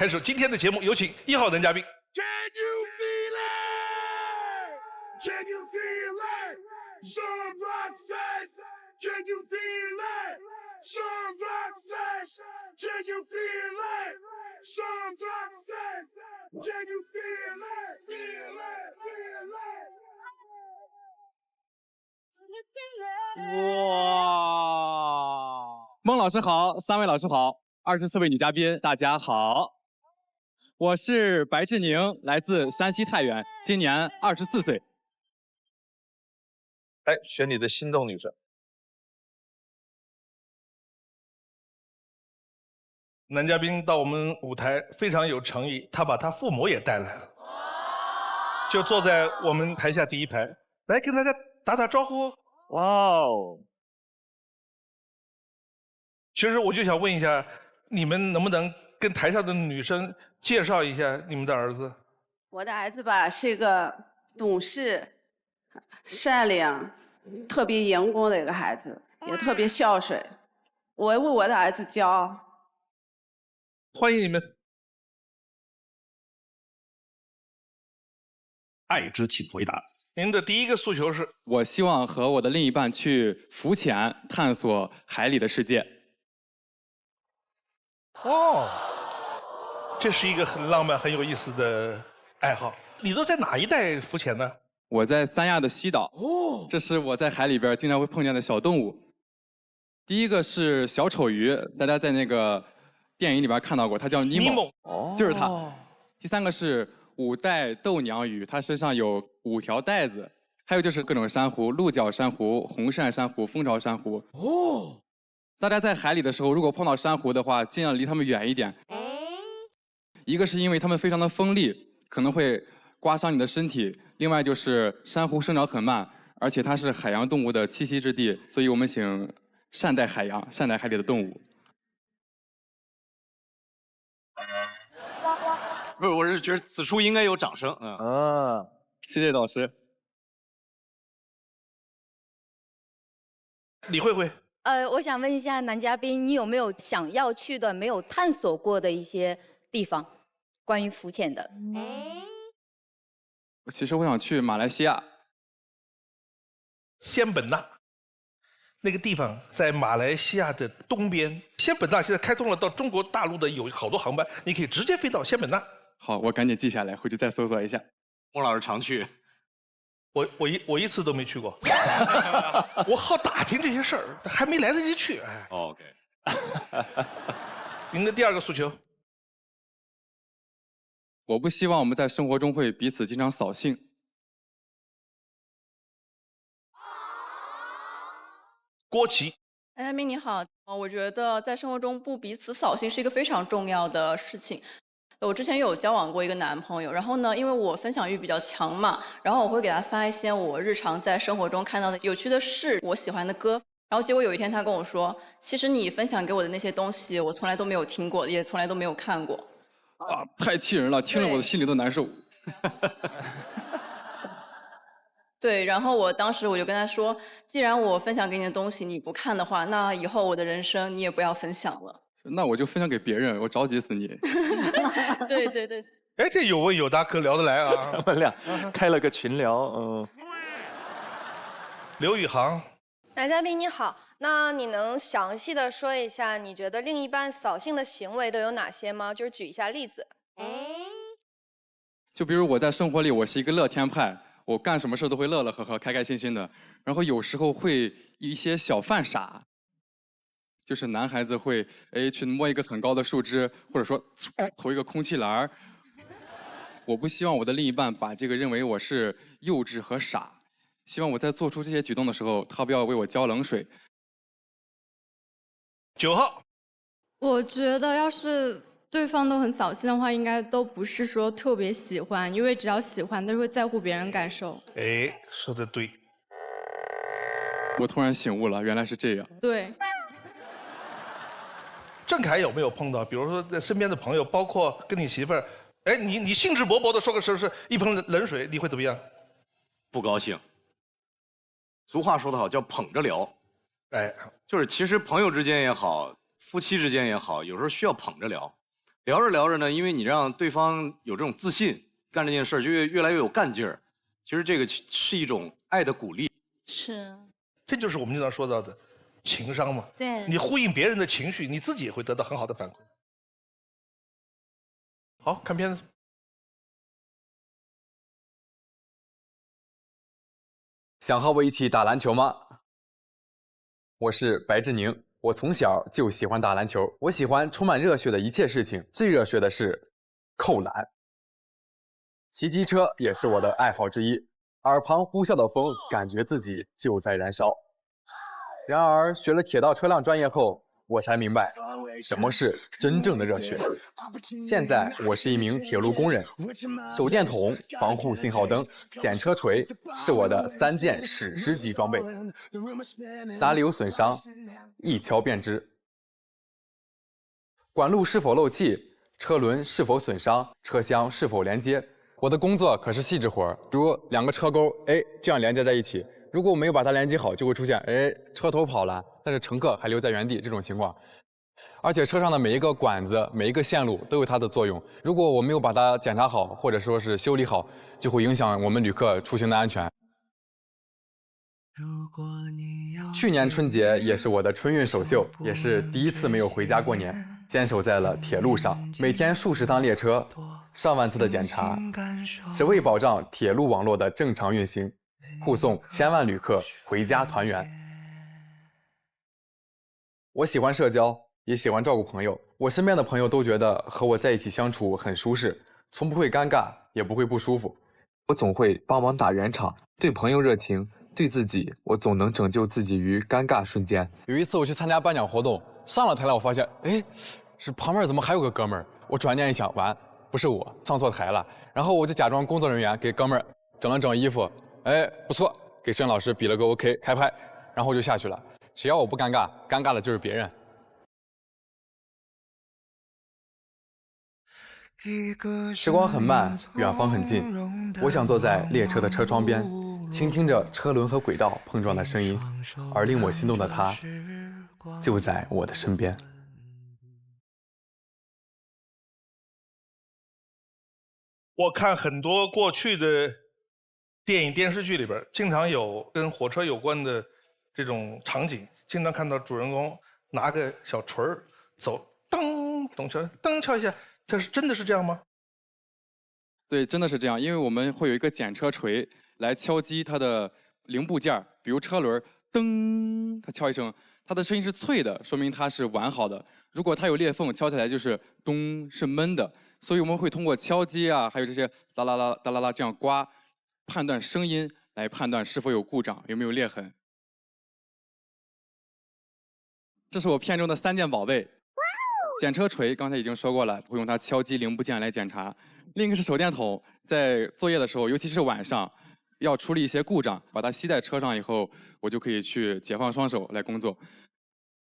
开始今天的节目，有请1号男嘉宾。Can you feel it? Can you feel it? Sean Rock says, can you feel it? Sean Rock says, can you feel it? Sean Rock says, can you feel it? Feel it, feel it. 哇！孟老师好，3位老师好，24位女嘉宾大家好，我是白志宁，来自山西太原，今年24岁。哎，选你的心动女神。男嘉宾到我们舞台非常有诚意，他把他父母也带来了，就坐在我们台下第一排，来跟大家打打招呼。哇哦！其实我就想问一下，你们能不能跟台上的女生介绍一下你们的儿子？我的儿子吧是一个懂事、善良、特别阳光的一个孩子，也特别孝顺。我为我的儿子骄傲。欢迎你们。爱之请回答。您的第一个诉求是？我希望和我的另一半去浮潜，探索海里的世界。哦，这是一个很浪漫、很有意思的爱好。你都在哪一带浮潜呢？我在三亚的西岛。哦，这是我在海里边经常会碰见的小动物。第一个是小丑鱼，大家在那个电影里边看到过，它叫尼莫。哦，就是它。第3个是5代豆娘鱼，它身上有5条带子。还有就是各种珊瑚，鹿角珊瑚、红鳝珊瑚、蜂巢珊瑚。哦，大家在海里的时候，如果碰到珊瑚的话，尽量离它们远一点。一个是因为它们非常的锋利，可能会刮伤你的身体；另外就是珊瑚生长很慢，而且它是海洋动物的栖息之地，所以我们请善待海洋，善待海里的动物。不是，我是觉得此处应该有掌声。谢谢老师。李慧慧，我想问一下男嘉宾，你有没有想要去的、没有探索过的一些地方，关于浮潜的？其实我想去马来西亚。仙本那，那个地方在马来西亚的东边。仙本那现在开通了到中国大陆的有好多航班，你可以直接飞到仙本那。好，我赶紧记下来，回去再搜索一下。孟老师常去。我一次都没去过，我好打听这些事儿，还没来得及去。哎 OK。您的第2个诉求？我不希望我们在生活中会彼此经常扫兴。郭琦，嘉宾你好，我觉得在生活中不彼此扫兴是一个非常重要的事情。我之前有交往过一个男朋友，然后呢，因为我分享欲比较强嘛，然后我会给他发一些我日常在生活中看到的有趣的事，我喜欢的歌，然后结果有一天他跟我说，其实你分享给我的那些东西，我从来都没有听过，也从来都没有看过。啊，太气人了，听了我的心里都难受。对，然后我当时我就跟他说，既然我分享给你的东西你不看的话，那以后我的人生你也不要分享了。那我就分享给别人，我着急死你。对对对。哎，这有问有答，可聊得来啊。他们俩开了个群聊，刘宇航，男嘉宾你好，那你能详细的说一下，你觉得另一半扫兴的行为都有哪些吗？就是举一下例子。就比如我在生活里，我是一个乐天派，我干什么事都会乐乐呵呵、开开心心的，然后有时候会一些小犯傻。就是男孩子会去摸一个很高的树枝，或者说投一个空气篮儿。我不希望我的另一半把这个认为我是幼稚和傻，希望我在做出这些举动的时候，他不要为我浇冷水。9号，我觉得要是对方都很扫兴的话，应该都不是说特别喜欢，因为只要喜欢，都是会在乎别人感受。哎，说得对。我突然醒悟了，原来是这样。对。郑恺有没有碰到，比如说在身边的朋友，包括跟你媳妇儿，哎，你兴致勃勃的说个是一盆冷水，你会怎么样？不高兴。俗话说得好，叫捧着聊。哎，就是其实朋友之间也好，夫妻之间也好，有时候需要捧着聊。聊着聊着呢，因为你让对方有这种自信，干这件事儿就越来越有干劲儿。其实这个是一种爱的鼓励。是，这就是我们经常说到的情商嘛。对，你呼应别人的情绪，你自己也会得到很好的反馈。好看片子。想和我一起打篮球吗？我是白志宁，我从小就喜欢打篮球，我喜欢充满热血的一切事情，最热血的是扣篮。骑机车也是我的爱好之一，耳旁呼啸的风，感觉自己就在燃烧。然而学了铁道车辆专业后，我才明白什么是真正的热血。现在我是一名铁路工人，手电筒、防护信号灯、检车锤是我的3件史诗级装备，哪里有损伤，一敲便知。管路是否漏气，车轮是否损伤，车厢是否连接，我的工作可是细致活，比如2个车钩，这样连接在一起。如果我没有把它连接好，就会出现车头跑了，但是乘客还留在原地这种情况。而且车上的每一个管子、每一个线路都有它的作用。如果我没有把它检查好，或者说是修理好，就会影响我们旅客出行的安全。去年春节也是我的春运首秀，也是第一次没有回家过年，坚守在了铁路上，每天数十趟列车，上万次的检查，只为保障铁路网络的正常运行，护送千万旅客回家团圆。我喜欢社交，也喜欢照顾朋友。我身边的朋友都觉得和我在一起相处很舒适，从不会尴尬，也不会不舒服。我总会帮忙打圆场，对朋友热情，对自己，我总能拯救自己于尴尬瞬间。有一次我去参加颁奖活动，上了台来，我发现，是旁边怎么还有个哥们儿？我转念一想，完，不是我，上错台了。然后我就假装工作人员给哥们儿整了整衣服，不错，给摄影老师比了个 OK， 开拍，然后就下去了。只要我不尴尬，尴尬的就是别人。时光很慢，远方很近，我想坐在列车的车窗边，倾听着车轮和轨道碰撞的声音，而令我心动的他，就在我的身边。我看很多过去的电影电视剧里边，经常有跟火车有关的这种场景，经常看到主人公拿个小锤儿走，噔咚敲，噔敲一下，这是真的是这样吗？对，真的是这样，因为我们会有一个检车锤来敲击它的零部件，比如车轮，噔，它敲一声，它的声音是脆的，说明它是完好的。如果它有裂缝，敲起来就是咚，是闷的。所以我们会通过敲击啊，还有这些哒啦啦、哒啦啦这样刮，判断声音来判断是否有故障，有没有裂痕。这是我片中的3件宝贝。检车锤刚才已经说过了，会用它敲击零部件来检查。另一个是手电筒，在作业的时候，尤其是晚上，要处理一些故障，把它吸在车上以后，我就可以去解放双手来工作。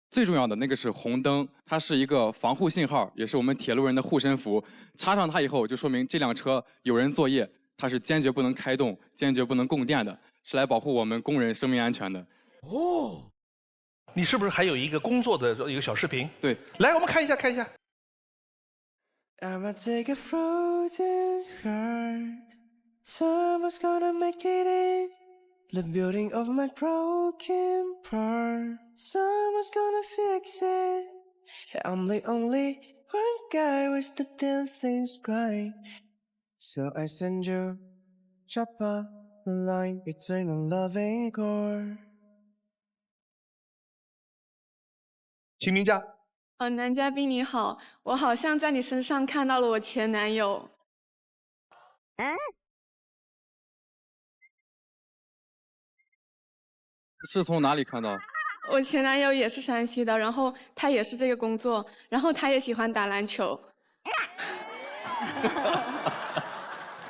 最重要的那个是红灯，它是一个防护信号，也是我们铁路人的护身符。插上它以后，就说明这辆车有人作业，它是坚决不能开动、坚决不能供电的，是来保护我们工人生命安全的。哦，你是不是还有一个工作的一个小视频？对，来，我们看一下，看一下。I'ma take a frozen heart. Someone's gonna make it in the building of my broken part. Someone's gonna fix it. I'm the only one guy with the damn things right. So I send you chopper the line between a loving core. 请评价。男嘉宾你好，我好像在你身上看到了我前男友。是从哪里看到？我前男友也是山西的，然后他也是这个工作，然后他也喜欢打篮球。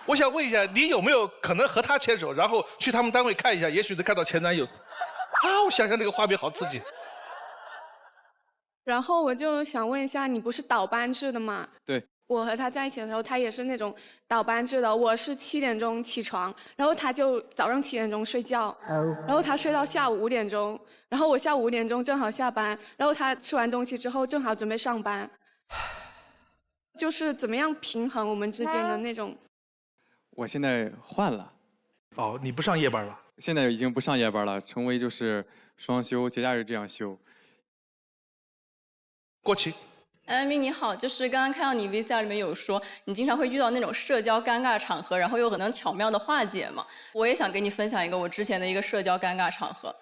我想问一下，你有没有可能和他牵手，然后去他们单位看一下，也许能看到前男友？我想象这个画面好刺激。然后我就想问一下，你不是倒班制的吗？对。我和他在一起的时候，他也是那种倒班制的。我是7点钟起床，然后他就早上7点钟睡觉，然后他睡到下午5点钟，然后我下午5点钟正好下班，然后他吃完东西之后正好准备上班。就是怎么样平衡我们之间的那种。我现在换了。哦，你不上夜班了？现在已经不上夜班了，成为就是双休，节假日这样休。郭琦。艾米你好，就是刚刚看到你 VCR 里面有说，你经常会遇到那种社交尴尬场合，然后又很能巧妙的化解嘛。我也想跟你分享一个我之前的一个社交尴尬场合。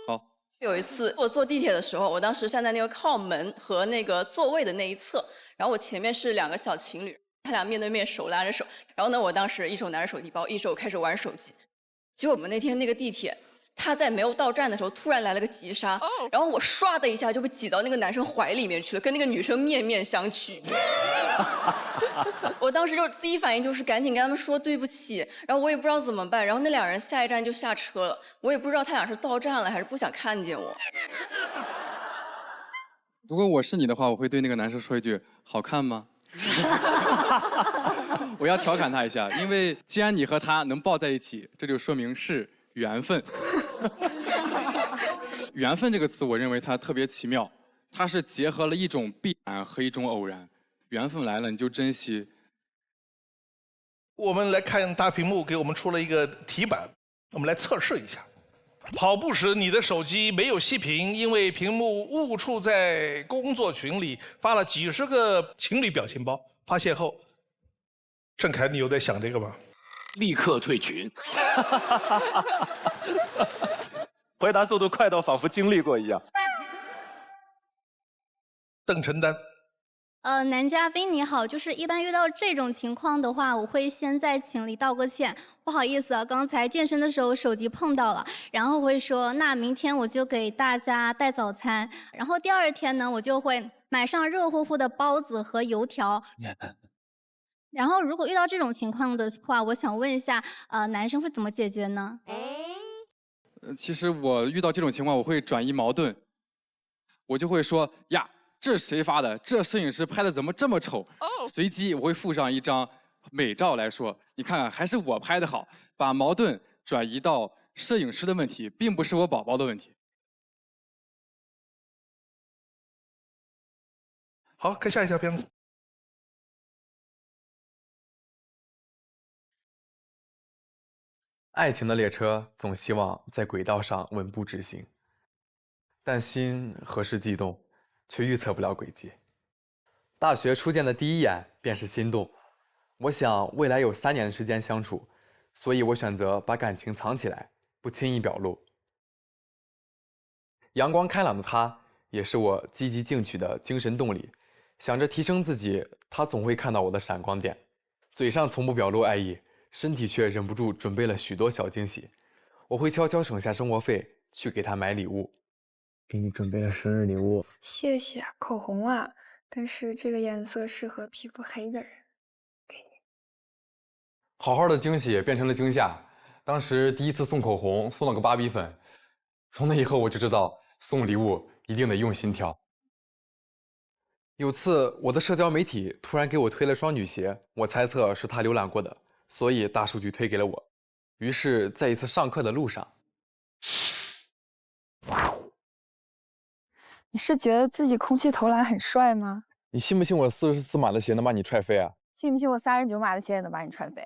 好。有一次我坐地铁的时候，我当时站在那个靠门和那个座位的那一侧，然后我前面是2个小情侣，他俩面对面手拉着手，然后呢，我当时一手拿着手提包，一手开始玩手机。结果我们那天那个地铁，他在没有到站的时候突然来了个急刹，然后我唰的一下就被挤到那个男生怀里面去了，跟那个女生面面相觑。我当时就第一反应就是赶紧跟他们说对不起，然后我也不知道怎么办，然后那2人下一站就下车了，我也不知道他俩是到站了还是不想看见我。如果我是你的话，我会对那个男生说一句：“好看吗？”我要调侃他一下，因为既然你和他能抱在一起，这就说明是缘分。缘分这个词，我认为它特别奇妙，它是结合了一种必然和一种偶然。缘分来了，你就珍惜。我们来看大屏幕给我们出了一个题板，我们来测试一下。跑步时你的手机没有熄屏，因为屏幕误触在工作群里发了几十个情侣表情包。发现后，郑恺，你有在想这个吗？立刻退群。回答速度快到仿佛经历过一样。邓晨丹。男嘉宾你好，就是一般遇到这种情况的话，我会先在群里道个歉，不好意思啊，刚才健身的时候手机碰到了，然后会说那明天我就给大家带早餐，然后第2天呢，我就会买上热乎乎的包子和油条。然后如果遇到这种情况的话，我想问一下，男生会怎么解决呢？其实我遇到这种情况，我会转移矛盾，我就会说呀。这是谁发的？这摄影师拍的怎么这么丑？随机我会附上一张美照来说，你看看还是我拍的好，把矛盾转移到摄影师的问题，并不是我宝宝的问题。好，看下一条片子。爱情的列车总希望在轨道上稳步直行，但心何时悸动？却预测不了轨迹。大学初见的第一眼便是心动，我想未来有3年的时间相处，所以我选择把感情藏起来，不轻易表露。阳光开朗的他，也是我积极进取的精神动力。想着提升自己，他总会看到我的闪光点。嘴上从不表露爱意，身体却忍不住准备了许多小惊喜。我会悄悄省下生活费去给他买礼物。给你准备了生日礼物，谢谢。口红啊，但是这个颜色适合皮肤黑的人，给你。好好的惊喜变成了惊吓。当时第一次送口红，送了个芭比粉，从那以后我就知道送礼物一定得用心挑。有次我的社交媒体突然给我推了双女鞋，我猜测是他浏览过的，所以大数据推给了我。于是在一次上课的路上。你是觉得自己空气投篮很帅吗？你信不信我44码的鞋能把你踹飞啊？信不信我39码的鞋也能把你踹飞？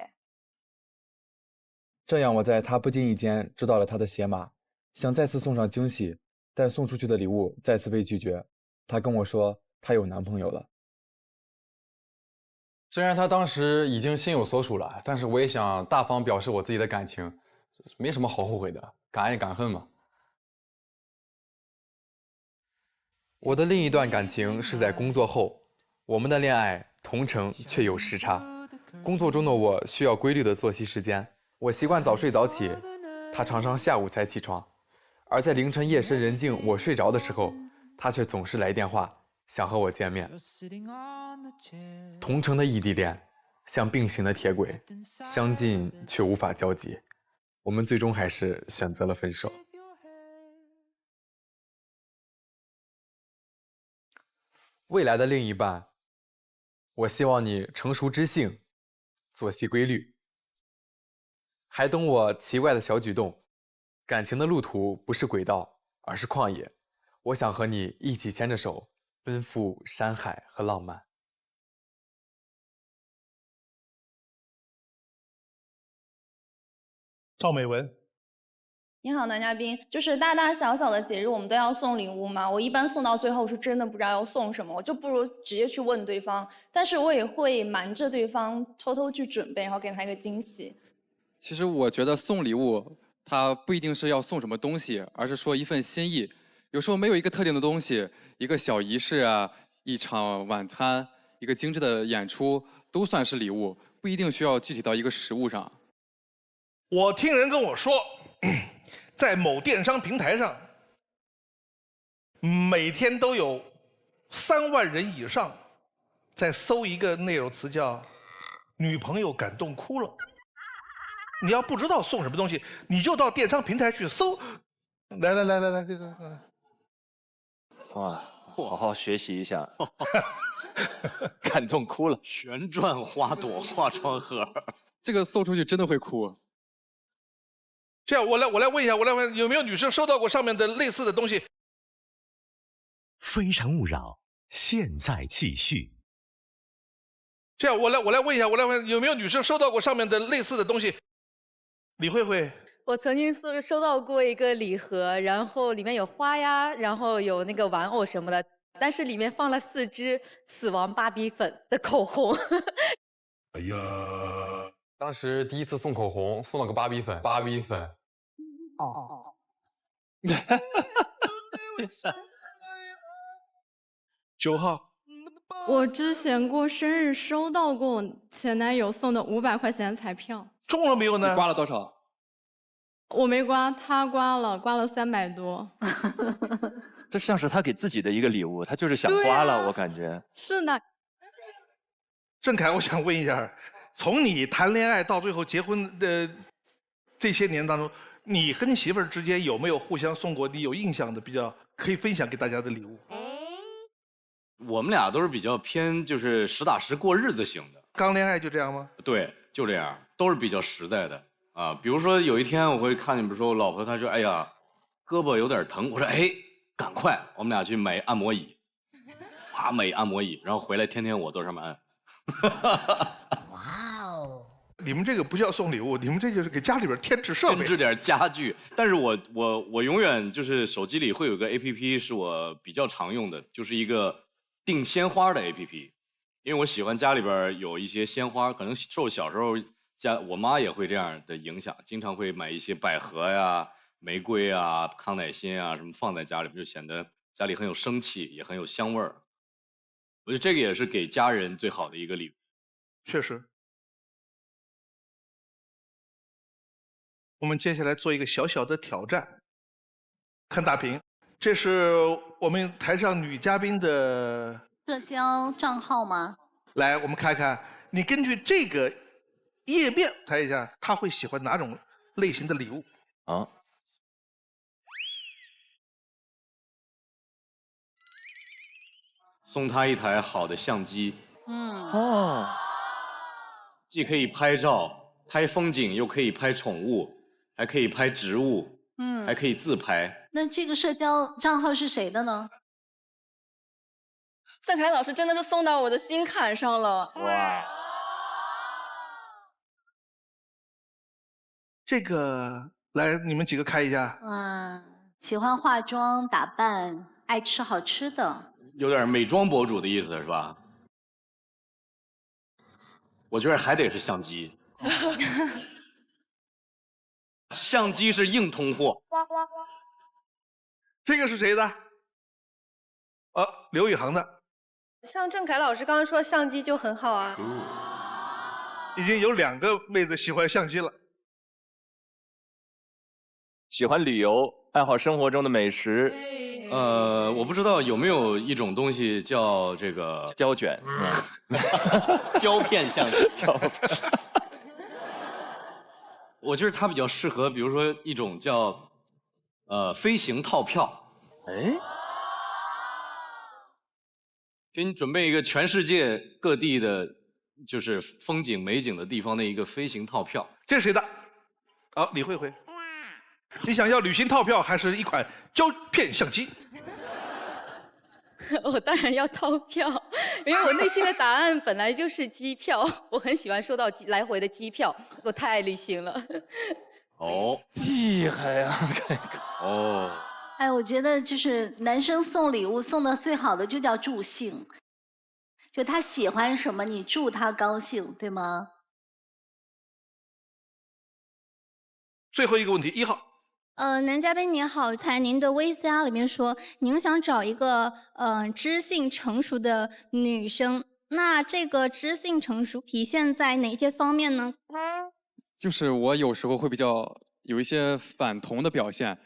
这样我在他不经意间知道了他的鞋码，想再次送上惊喜，但送出去的礼物再次被拒绝。他跟我说他有男朋友了。虽然他当时已经心有所属了，但是我也想大方表示我自己的感情，没什么好后悔的，敢爱敢恨嘛。我的另一段感情是在工作后，我们的恋爱同城却有时差。工作中的我需要规律的作息时间，我习惯早睡早起，他常常下午才起床。而在凌晨夜深人静我睡着的时候，他却总是来电话，想和我见面。同城的异地恋像并行的铁轨，相近却无法交集。我们最终还是选择了分手。未来的另一半，我希望你成熟知性，作息规律，还懂我奇怪的小举动。感情的路途不是轨道，而是旷野。我想和你一起牵着手，奔赴山海和浪漫。赵美文。你好，男嘉宾，就是大大小小的节日，我们都要送礼物吗？我一般送到最后是真的不知道要送什么，我就不如直接去问对方。但是我也会瞒着对方，偷偷去准备，然后给他一个惊喜。其实我觉得送礼物，它不一定是要送什么东西，而是说一份心意。有时候没有一个特定的东西，一个小仪式啊，一场晚餐，一个精致的演出，都算是礼物，不一定需要具体到一个实物上。我听人跟我说，在某电商平台上，每天都有3万人以上在搜一个内容词叫“女朋友感动哭了”。你要不知道送什么东西，你就到电商平台去搜。来，这个。哇，好好学习一下。感动哭了。旋转花朵化妆盒，这个搜出去真的会哭。这样，我来问一下，有没有女生收到过上面的类似的东西？非诚勿扰，现在继续。这样，我来问一下，有没有女生收到过上面的类似的东西？李慧慧，我曾经收到过一个礼盒，然后里面有花呀，然后有那个玩偶什么的，但是里面放了4支死亡芭比粉的口红。哎呀，当时第一次送口红，送了个芭比粉。哦。 9号，我之前过生日收到过前男友送的500块钱的彩票，中了没有呢？你刮了多少？我没刮，他刮了300多。这像是他给自己的一个礼物，他就是想刮了，我感觉。是的。郑恺，我想问一下，从你谈恋爱到最后结婚的这些年当中，你和你媳妇儿之间有没有互相送过你有印象的、比较可以分享给大家的礼物？我们俩都是比较偏就是实打实过日子型的。刚恋爱就这样吗？对，就这样，都是比较实在的啊。比如说有一天我会看见，比如说我老婆她说：“哎呀，胳膊有点疼。”我说：“哎，赶快，我们俩去买按摩椅。”啊，买按摩椅，然后回来天天我都上面按。哇哦！你们这个不叫送礼物，你们这就是给家里边添置设备，添置点家具。但是我永远就是手机里会有个 APP 是我比较常用的，就是一个订鲜花的 APP， 因为我喜欢家里边有一些鲜花，可能受小时候我妈也会这样的影响，经常会买一些百合呀、玫瑰啊、康乃馨啊什么放在家里，就显得家里很有生气，也很有香味儿。我觉得这个也是给家人最好的一个礼物。确实。我们接下来做一个小小的挑战，看大屏，这是我们台上女嘉宾的社交账号吗？来，我们看看，你根据这个页面猜一下，她会喜欢哪种类型的礼物啊？送她一台好的相机。哦，既可以拍照、拍风景，又可以拍宠物，还可以拍植物，还可以自拍。那这个社交账号是谁的呢？郑恺老师真的是送到我的心坎上了。哇！这个来，你们几个开一下。哇，喜欢化妆打扮，爱吃好吃的。有点美妆博主的意思是吧？我觉得还得是相机。相机是硬通货。这个是谁的？刘宇航的。像郑恺老师刚刚说相机就很好啊。已经有2个妹子喜欢相机了。喜欢旅游，爱好生活中的美食。我不知道有没有一种东西叫这个胶卷，胶片相机。我觉得它比较适合，比如说一种叫飞行套票。哎，给你准备一个全世界各地的，就是风景美景的地方的一个飞行套票。这是谁的？好，李慧慧。你想要旅行套票还是一款胶片相机？我当然要套票，因为我内心的答案本来就是机票，我很喜欢收到来回的机票，我太爱旅行了。哦，厉害呀！哦，哎，我觉得就是男生送礼物送的最好的就叫助兴，就他喜欢什么，你祝他高兴，对吗？最后一个问题，1号。男嘉宾您好，在您的 VCR 里面说，您想找一个知性成熟的女生，那这个知性成熟体现在哪些方面呢？就是我有时候会比较有一些反同的表现，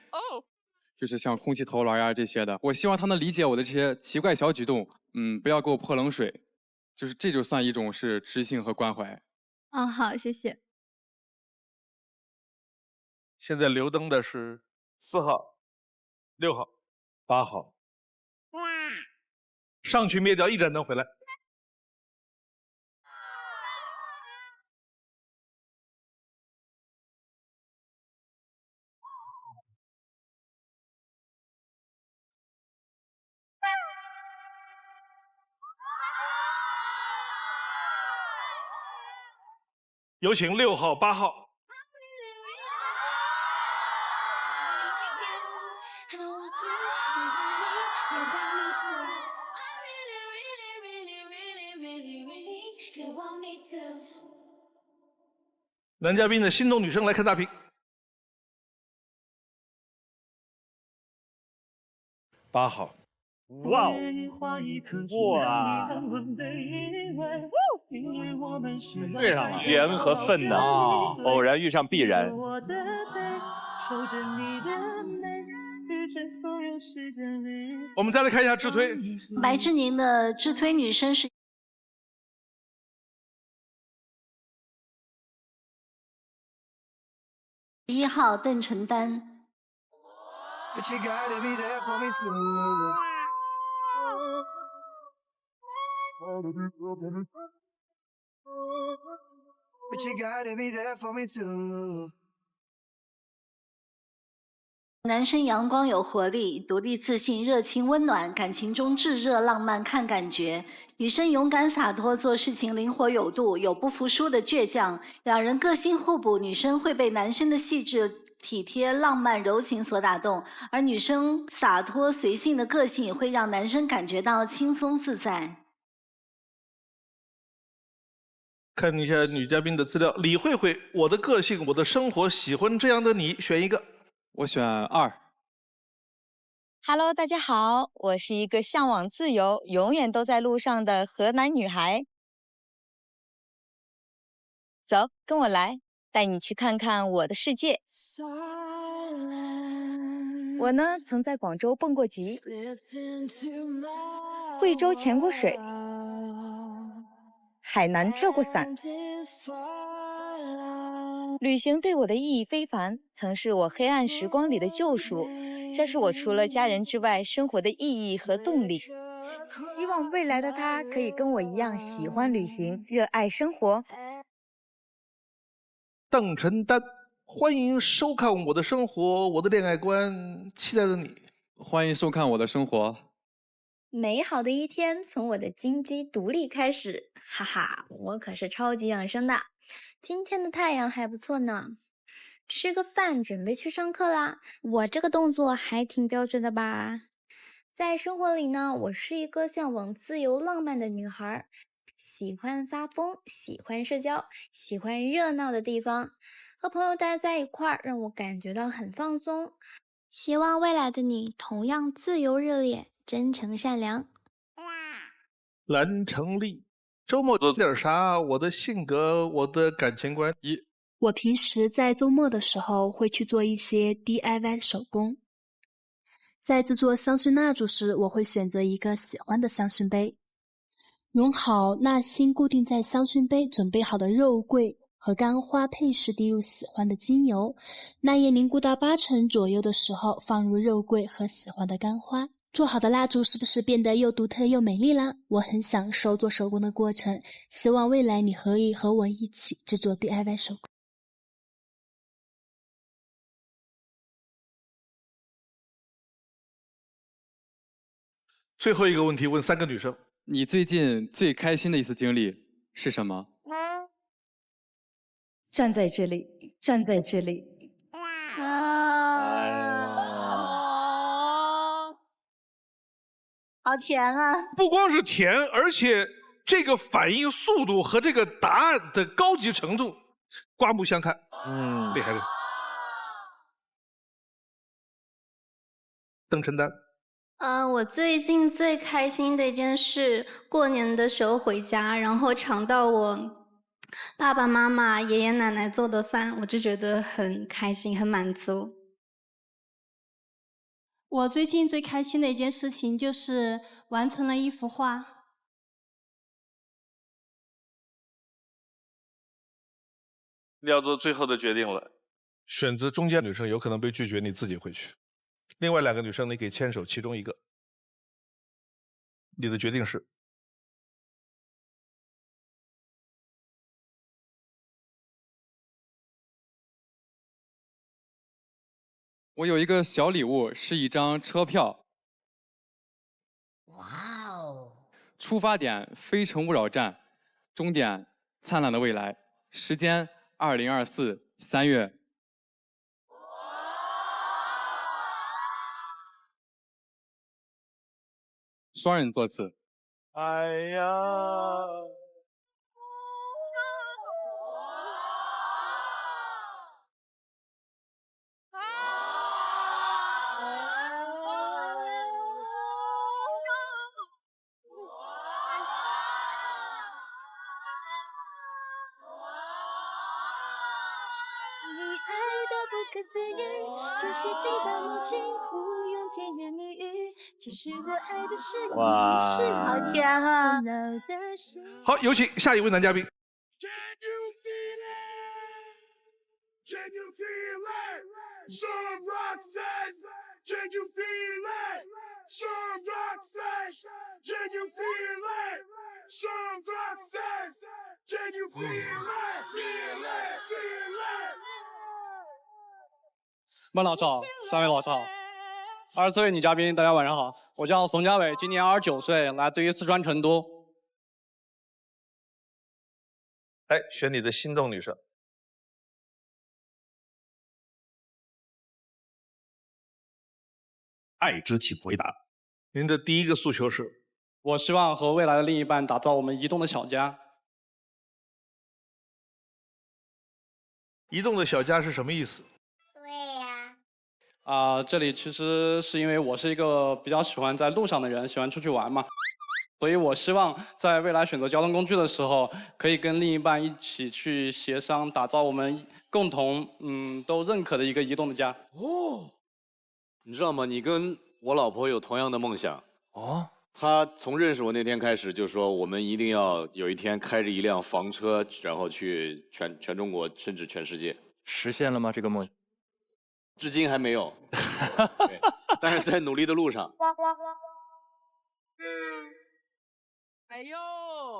就是像空气投篮呀这些的。我希望他能理解我的这些奇怪小举动，不要给我泼冷水，就是这就算一种是知性和关怀。好，谢谢。现在留灯的是4号、6号、8号。上去灭掉一盏灯回来。有请6号、8号。男嘉宾的心动女生来看大屏。8号。哇哦！哇！对上了，缘和分呐，偶然遇上必然。我们再来看一下智推。白志宁的智推女生是1号邓承丹。男生阳光有活力，独立自信，热情温暖，感情中炙热浪漫看感觉。女生勇敢洒脱，做事情灵活有度，有不服输的倔强。两人个性互补，女生会被男生的细致、体贴、浪漫、柔情所打动，而女生洒脱随性的个性也会让男生感觉到轻松自在。看一下女嘉宾的资料，李慧慧，我的个性，我的生活，喜欢这样的你，选一个。我选2。Hello， 大家好，我是一个向往自由、永远都在路上的河南女孩。走，跟我来，带你去看看我的世界。我呢，曾在广州蹦过极，贵州潜过水，海南跳过伞。旅行对我的意义非凡，曾是我黑暗时光里的救赎，这是我除了家人之外生活的意义和动力。希望未来的他可以跟我一样喜欢旅行，热爱生活。邓承丹，欢迎收看我的生活，我的恋爱观，期待着你。欢迎收看我的生活。美好的一天从我的金鸡独立开始，哈哈，我可是超级养生的。今天的太阳还不错呢。吃个饭，准备去上课啦。我这个动作还挺标准的吧？在生活里呢，我是一个向往自由浪漫的女孩，喜欢发疯，喜欢社交，喜欢热闹的地方，和朋友待在一块儿，让我感觉到很放松。希望未来的你同样自由热烈，真诚善良。蓝成立，周末做点啥？我的性格，我的感情观。我平时在周末的时候会去做一些 DIY 手工。在制作香薰蜡烛时，我会选择一个喜欢的香薰杯，用好蜡芯固定在香薰杯准备好的肉桂和干花配时滴入喜欢的精油，蜡液凝固到80%左右的时候，放入肉桂和喜欢的干花。做好的蜡烛是不是变得又独特又美丽啦？我很享受做手工的过程，希望未来你可以和我一起制作 DIY 手工。最后一个问题问3个女生，你最近最开心的一次经历是什么？站在这里，站在这里，好甜啊！不光是甜，而且这个反应速度和这个答案的高级程度刮目相看。厉害了。邓晨丹。我最近最开心的一件事，过年的时候回家，然后尝到我爸爸妈妈、爷爷奶奶做的饭，我就觉得很开心、很满足。我最近最开心的一件事情就是完成了一幅画。你要做最后的决定了，选择中间女生有可能被拒绝，你自己回去。另外2个女生你可以牵手其中一个。你的决定是？我有一个小礼物，是一张车票。哇哦！出发点非诚勿扰站，终点灿烂的未来，时间2024 3月。双人座次。哎呀！可思议，就是期盼你轻忽用甜言蜜语，其实我爱的是你，是好甜啊！好，有请下一位男嘉宾。Can you feel it? Sean Rock says, can you feel it? Sean Rock says, can you feel it? Sean Rock says, can you feel it? Feel it, feel it. 孟老师好，3位老师好，24位女嘉宾，大家晚上好，我叫冯家伟，今年29岁，来自于四川成都。来，选你的心动女生。爱之起回答。您的第一个诉求是？我希望和未来的另一半打造我们移动的小家。移动的小家是什么意思？这里其实是因为我是一个比较喜欢在路上的人，喜欢出去玩嘛，所以我希望在未来选择交通工具的时候，可以跟另一半一起去协商，打造我们共同都认可的一个移动的家。哦，你知道吗？你跟我老婆有同样的梦想哦。她从认识我那天开始就说，我们一定要有一天开着一辆房车，然后去全中国甚至全世界。实现了吗？这个梦？至今还没有，但是在努力的路上。哎呦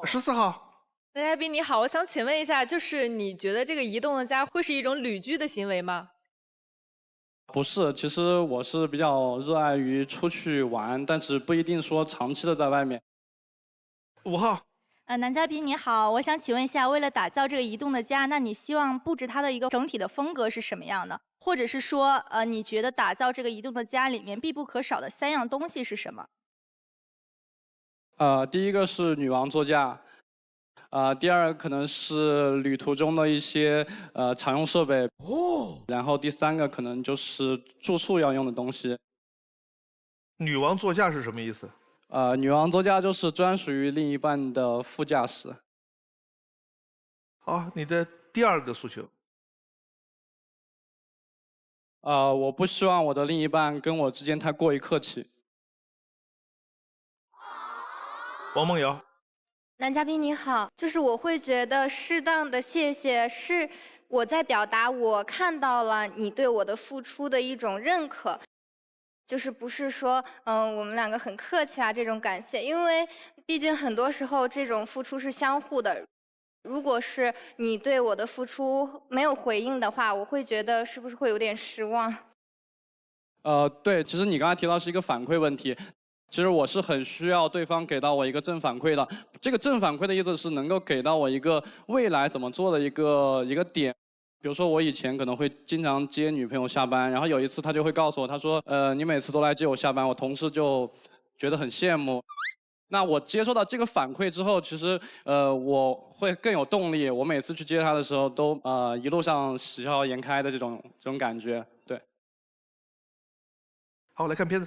，14号，男嘉宾你好，我想请问一下，就是你觉得这个移动的家会是一种旅居的行为吗？不是，其实我是比较热爱于出去玩，但是不一定说长期的在外面。5号。男嘉宾你好，我想请问一下，为了打造这个移动的家，那你希望布置它的一个整体的风格是什么样的？或者是说，你觉得打造这个移动的家里面必不可少的3样东西是什么？第一个是女王座驾，第二可能是旅途中的一些常用设备，然后第3个可能就是住宿要用的东西。女王座驾是什么意思？女王座驾就是专属于另一半的副驾驶。好，你的第2个诉求。我不希望我的另一半跟我之间太过于客气。王梦瑶。男嘉宾你好，就是我会觉得适当的谢谢是我在表达我看到了你对我的付出的一种认可，就是不是说我们2个很客气啊这种感谢，因为毕竟很多时候这种付出是相互的。如果是你对我的付出没有回应的话，我会觉得是不是会有点失望？对，其实你刚才提到是一个反馈问题，其实我是很需要对方给到我一个正反馈的。这个正反馈的意思是能够给到我一个未来怎么做的一个点。比如说我以前可能会经常接女朋友下班，然后有一次她就会告诉我，她说你每次都来接我下班，我同事就觉得很羡慕。那我接受到这个反馈之后，其实我会更有动力。我每次去接他的时候，都一路上喜笑颜开的这种感觉。对。好，来看片子。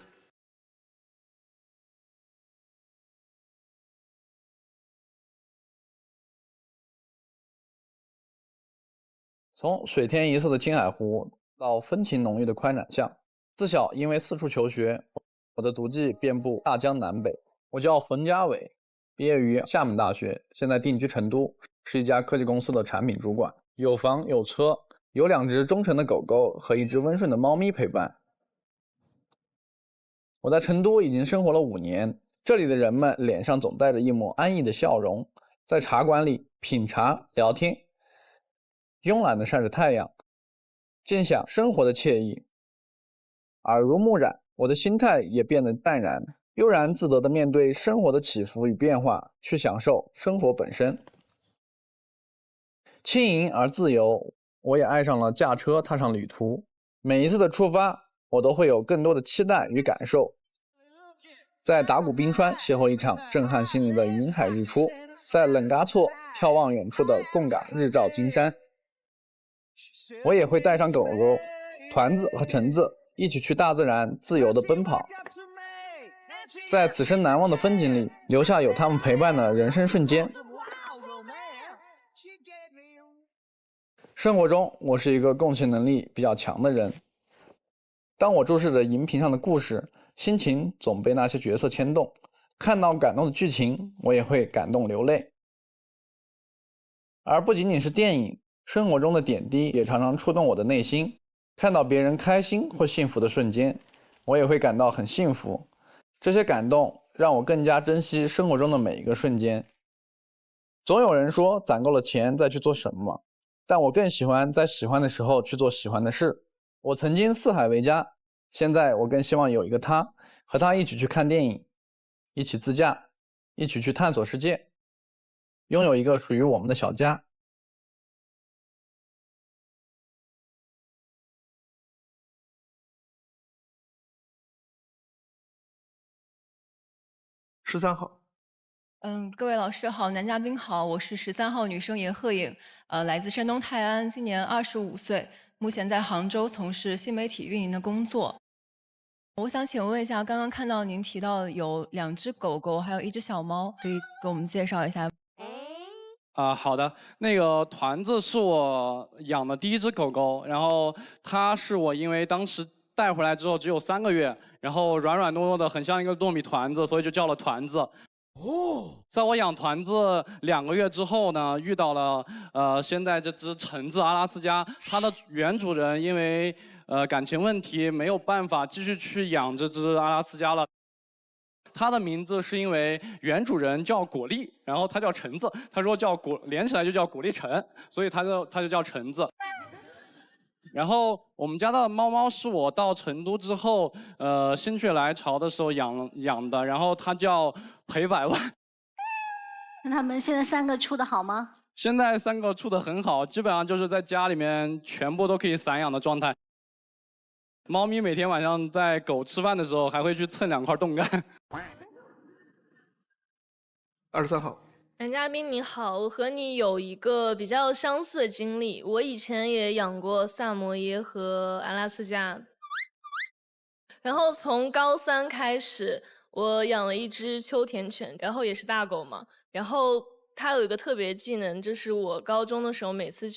从水天一色的青海湖到风情浓郁的宽窄巷，自小因为四处求学，我的足迹遍布大江南北。我叫冯家伟，毕业于厦门大学，现在定居成都，是一家科技公司的产品主管，有房有车，有2只忠诚的狗狗和1只温顺的猫咪陪伴。我在成都已经生活了5年，这里的人们脸上总带着一抹安逸的笑容，在茶馆里品茶聊天，慵懒地晒着太阳，尽享生活的惬意。耳濡目染，我的心态也变得淡然，悠然自得地面对生活的起伏与变化，去享受生活本身。轻盈而自由，我也爱上了驾车踏上旅途。每一次的出发，我都会有更多的期待与感受。在达古冰川邂逅一场震撼心灵的云海日出，在冷嘎措眺望远处的贡嘎日照金山。我也会带上狗狗、团子和橙子一起去大自然自由地奔跑，在此生难忘的风景里留下有他们陪伴的人生瞬间。生活中，我是一个共情能力比较强的人。当我注视着荧屏上的故事，心情总被那些角色牵动，看到感动的剧情，我也会感动流泪。而不仅仅是电影，生活中的点滴也常常触动我的内心。看到别人开心或幸福的瞬间，我也会感到很幸福。这些感动让我更加珍惜生活中的每一个瞬间。总有人说攒够了钱再去做什么，但我更喜欢在喜欢的时候去做喜欢的事。我曾经四海为家，现在我更希望有一个他，和他一起去看电影，一起自驾，一起去探索世界，拥有一个属于我们的小家。13号。各位老师好，男嘉宾好，我是13号女生严鹤颖，来自山东泰安，今年25岁，目前在杭州从事新媒体运营的工作。我想请问一下，刚刚看到您提到有2只狗狗，还有1只小猫，可以给我们介绍一下？好的，那个团子是我养的第1只狗狗，然后它是我因为当时带回来之后只有3个月，然后软软糯糯的，很像一个糯米团子，所以就叫了团子。在我养团子2个月之后呢，遇到了现在这只橙子阿拉斯加，它的原主人因为感情问题没有办法继续去养这只阿拉斯加了。它的名字是因为原主人叫果粒，然后它叫橙子，他说叫连起来就叫果粒橙，所以它就叫橙子。然后我们家的猫猫是我到成都之后，心血来潮的时候养的，然后它叫裴百万。那他们现在3个处得好吗？现在3个处得很好，基本上就是在家里面全部都可以散养的状态。猫咪每天晚上在狗吃饭的时候，还会去蹭2块冻干。23号。男嘉宾你好，我和你有一个比较相似的经历。我以前也养过萨摩耶和阿拉斯加，然后从高3开始，我养了1只秋田犬，然后也是大狗嘛。然后它有一个特别技能，就是我高中的时候每次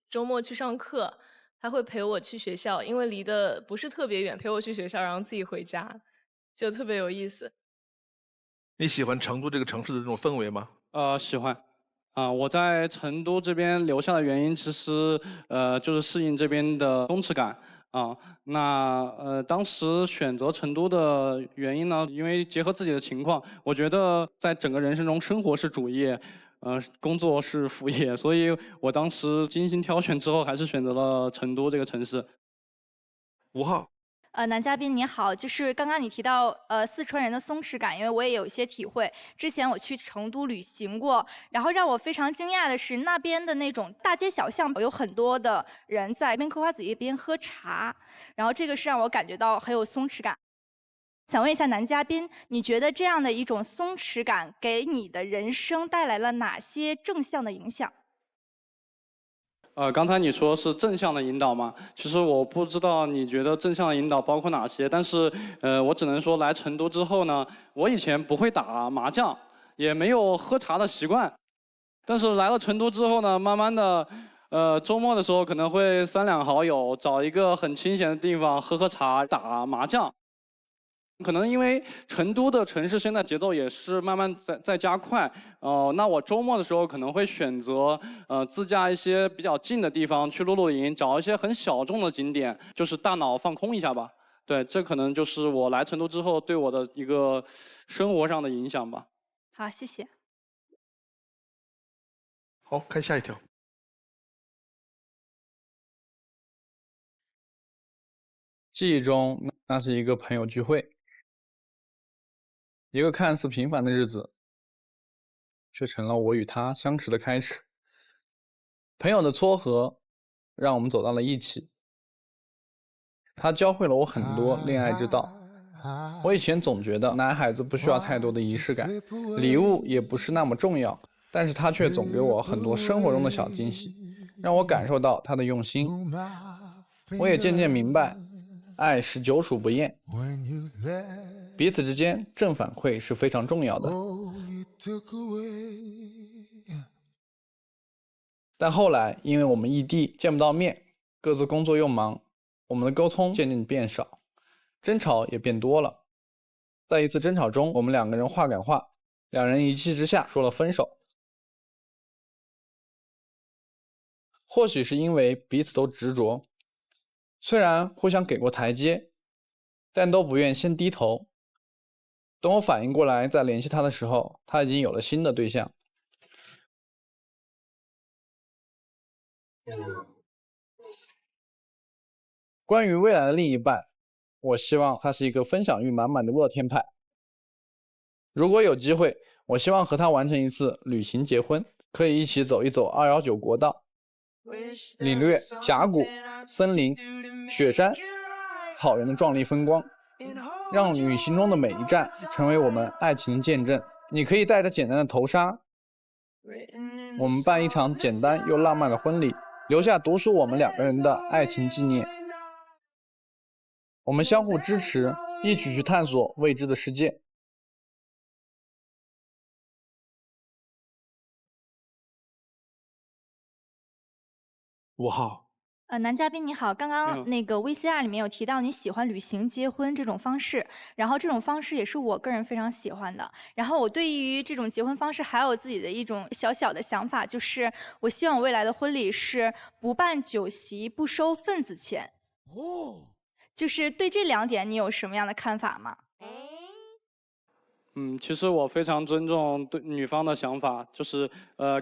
周末去上课，它会陪我去学校，因为离得不是特别远，陪我去学校，然后自己回家，就特别有意思。你喜欢成都这个城市的这种氛围吗？喜欢。我在成都这边留下的原因，其实就是适应这边的松弛感。当时选择成都的原因呢，因为结合自己的情况，我觉得在整个人生中，生活是主业，工作是副业，所以我当时精心挑选之后，还是选择了成都这个城市。5号。男嘉宾你好，就是刚刚你提到四川人的松弛感，因为我也有一些体会。之前我去成都旅行过，然后让我非常惊讶的是，那边的那种大街小巷有很多的人在一边嗑瓜子一边喝茶，然后这个是让我感觉到很有松弛感。想问一下男嘉宾，你觉得这样的一种松弛感给你的人生带来了哪些正向的影响？刚才你说是正向的引导嘛？其实我不知道你觉得正向的引导包括哪些，但是我只能说来成都之后呢，我以前不会打麻将，也没有喝茶的习惯，但是来了成都之后呢，慢慢的，周末的时候可能会3两好友找一个很清闲的地方喝喝茶、打麻将。可能因为成都的城市现在节奏也是慢慢在加快，那我周末的时候可能会选择自驾一些比较近的地方去露营，找一些很小众的景点，就是大脑放空一下吧。对，这可能就是我来成都之后对我的一个生活上的影响吧。好，谢谢。好，看下一条。记忆中，那是一个朋友聚会。一个看似平凡的日子，却成了我与他相识的开始。朋友的撮合，让我们走到了一起。他教会了我很多恋爱之道。我以前总觉得男孩子不需要太多的仪式感，礼物也不是那么重要，但是他却总给我很多生活中的小惊喜，让我感受到他的用心。我也渐渐明白，爱是久处不厌。彼此之间正反馈是非常重要的。但后来因为我们异地见不到面，各自工作又忙，我们的沟通渐渐变少，争吵也变多了。在一次争吵中，我们2个人话赶话，2人一气之下说了分手。或许是因为彼此都执着，虽然互相给过台阶，但都不愿先低头。等我反应过来再联系他的时候，他已经有了新的对象。关于未来的另一半，我希望他是一个分享欲满满的乐天派。如果有机会，我希望和他完成一次旅行结婚，可以一起走一走219国道，领略峡谷、森林、雪山、草原的壮丽风光，让旅行中的每一站成为我们爱情的见证。你可以带着简单的头纱，我们办一场简单又浪漫的婚礼，留下独属我们2个人的爱情纪念。我们相互支持，一起去探索未知的世界。5号。男嘉宾你好，刚刚那个 VCR 里面有提到你喜欢旅行结婚这种方式，然后这种方式也是我个人非常喜欢的。然后我对于这种结婚方式还有自己的一种小小的想法，就是我希望我未来的婚礼是不办酒席，不收份子钱。哦，就是对这2点你有什么样的看法吗？其实我非常尊重对女方的想法，就是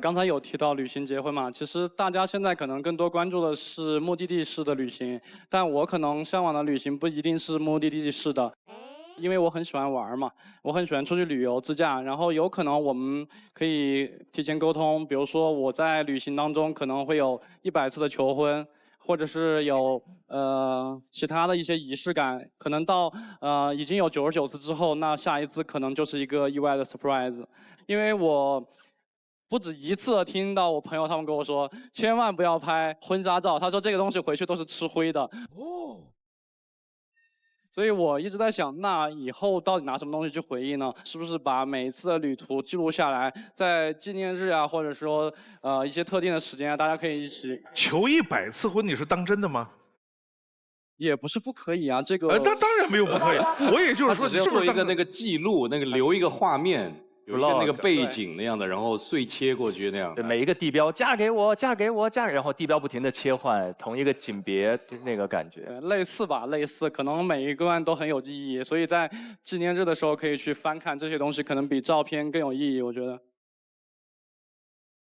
刚才有提到旅行结婚嘛，其实大家现在可能更多关注的是目的地式的旅行，但我可能向往的旅行不一定是目的地式的，因为我很喜欢玩嘛，我很喜欢出去旅游自驾，然后有可能我们可以提前沟通，比如说我在旅行当中可能会有100次的求婚。或者是有其他的一些仪式感，可能到已经有99次之后，那下一次可能就是一个意外的 surprise。因为我不止一次听到我朋友他们跟我说，千万不要拍婚纱照，他说这个东西回去都是吃灰的。哦。所以我一直在想，那以后到底拿什么东西去回忆呢？是不是把每一次的旅途记录下来，在纪念日啊，或者说一些特定的时间啊，大家可以一起求100次婚，你是当真的吗？也不是不可以啊，这个。那当然没有不可以，我也就是说，只是做一个那个记录，那个留一个画面。有一个那个背景那样的，然后碎切过去那样。对，每一个地标，嫁给我，嫁给我，然后地标不停的切换，同一个景别那个感觉。类似吧，类似，可能每一段都很有意义，所以在纪念日的时候可以去翻看这些东西，可能比照片更有意义，我觉得。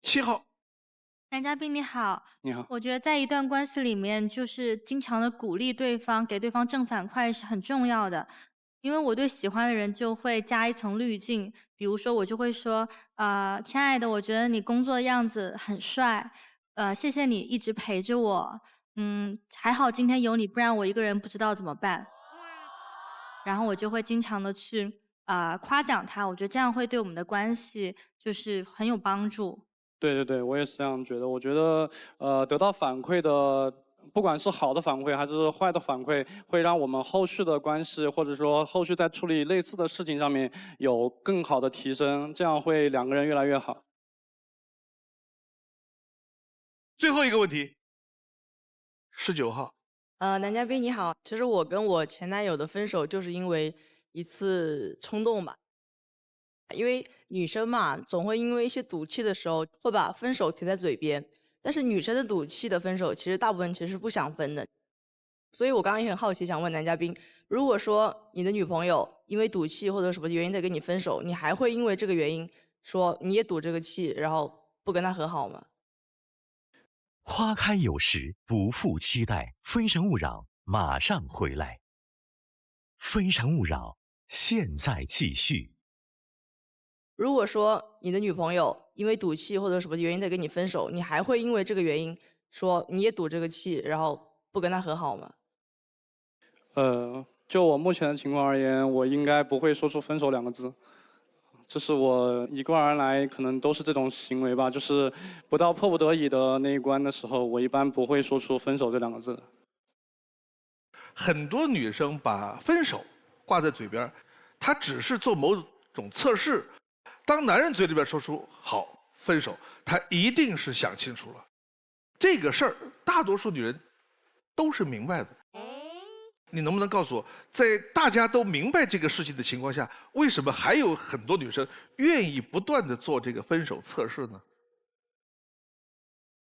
7号。男嘉宾你好，你好。我觉得在一段关系里面，就是经常的鼓励对方，给对方正反馈是很重要的。因为我对喜欢的人就会加一层滤镜，比如说我就会说，亲爱的，我觉得你工作的样子很帅，谢谢你一直陪着我，还好今天有你，不然我一个人不知道怎么办。然后我就会经常的去夸奖他，我觉得这样会对我们的关系就是很有帮助。对对对，我也是这样觉得。我觉得得到反馈的，不管是好的反馈还是坏的反馈，会让我们后续的关系，或者说后续在处理类似的事情上面有更好的提升，这样会两个人越来越好。最后一个问题，19号。男嘉宾你好，其实我跟我前男友的分手就是因为一次冲动吧。因为女生嘛，总会因为一些赌气的时候，会把分手提在嘴边。但是女生的赌气的分手，其实大部分其实是不想分的。所以我刚刚也很好奇，想问男嘉宾，如果说你的女朋友因为赌气或者什么原因在跟你分手，你还会因为这个原因说你也赌这个气，然后不跟她和好吗？花开有时，不负期待。非诚勿扰，马上回来。非诚勿扰，现在继续。如果说你的女朋友因为赌气或者什么原因在跟你分手，你还会因为这个原因说你也赌这个气，然后不跟她和好吗？就我目前的情况而言，我应该不会说出分手2个字。这是我一贯而来可能都是这种行为吧，就是不到迫不得已的那一关的时候，我一般不会说出分手这2个字。很多女生把分手挂在嘴边，她只是做某种测试。当男人嘴里边说出好分手，他一定是想清楚了。这个事儿，大多数女人都是明白的。你能不能告诉我，在大家都明白这个事情的情况下，为什么还有很多女生愿意不断的做这个分手测试呢？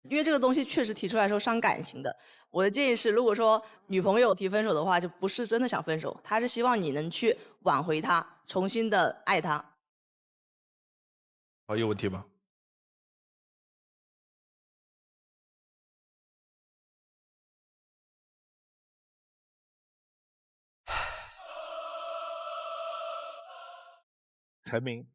因为这个东西确实提出来说伤感情的。我的建议是，如果说女朋友提分手的话，就不是真的想分手，她是希望你能去挽回她，重新的爱她。好，有问题吗？陈明，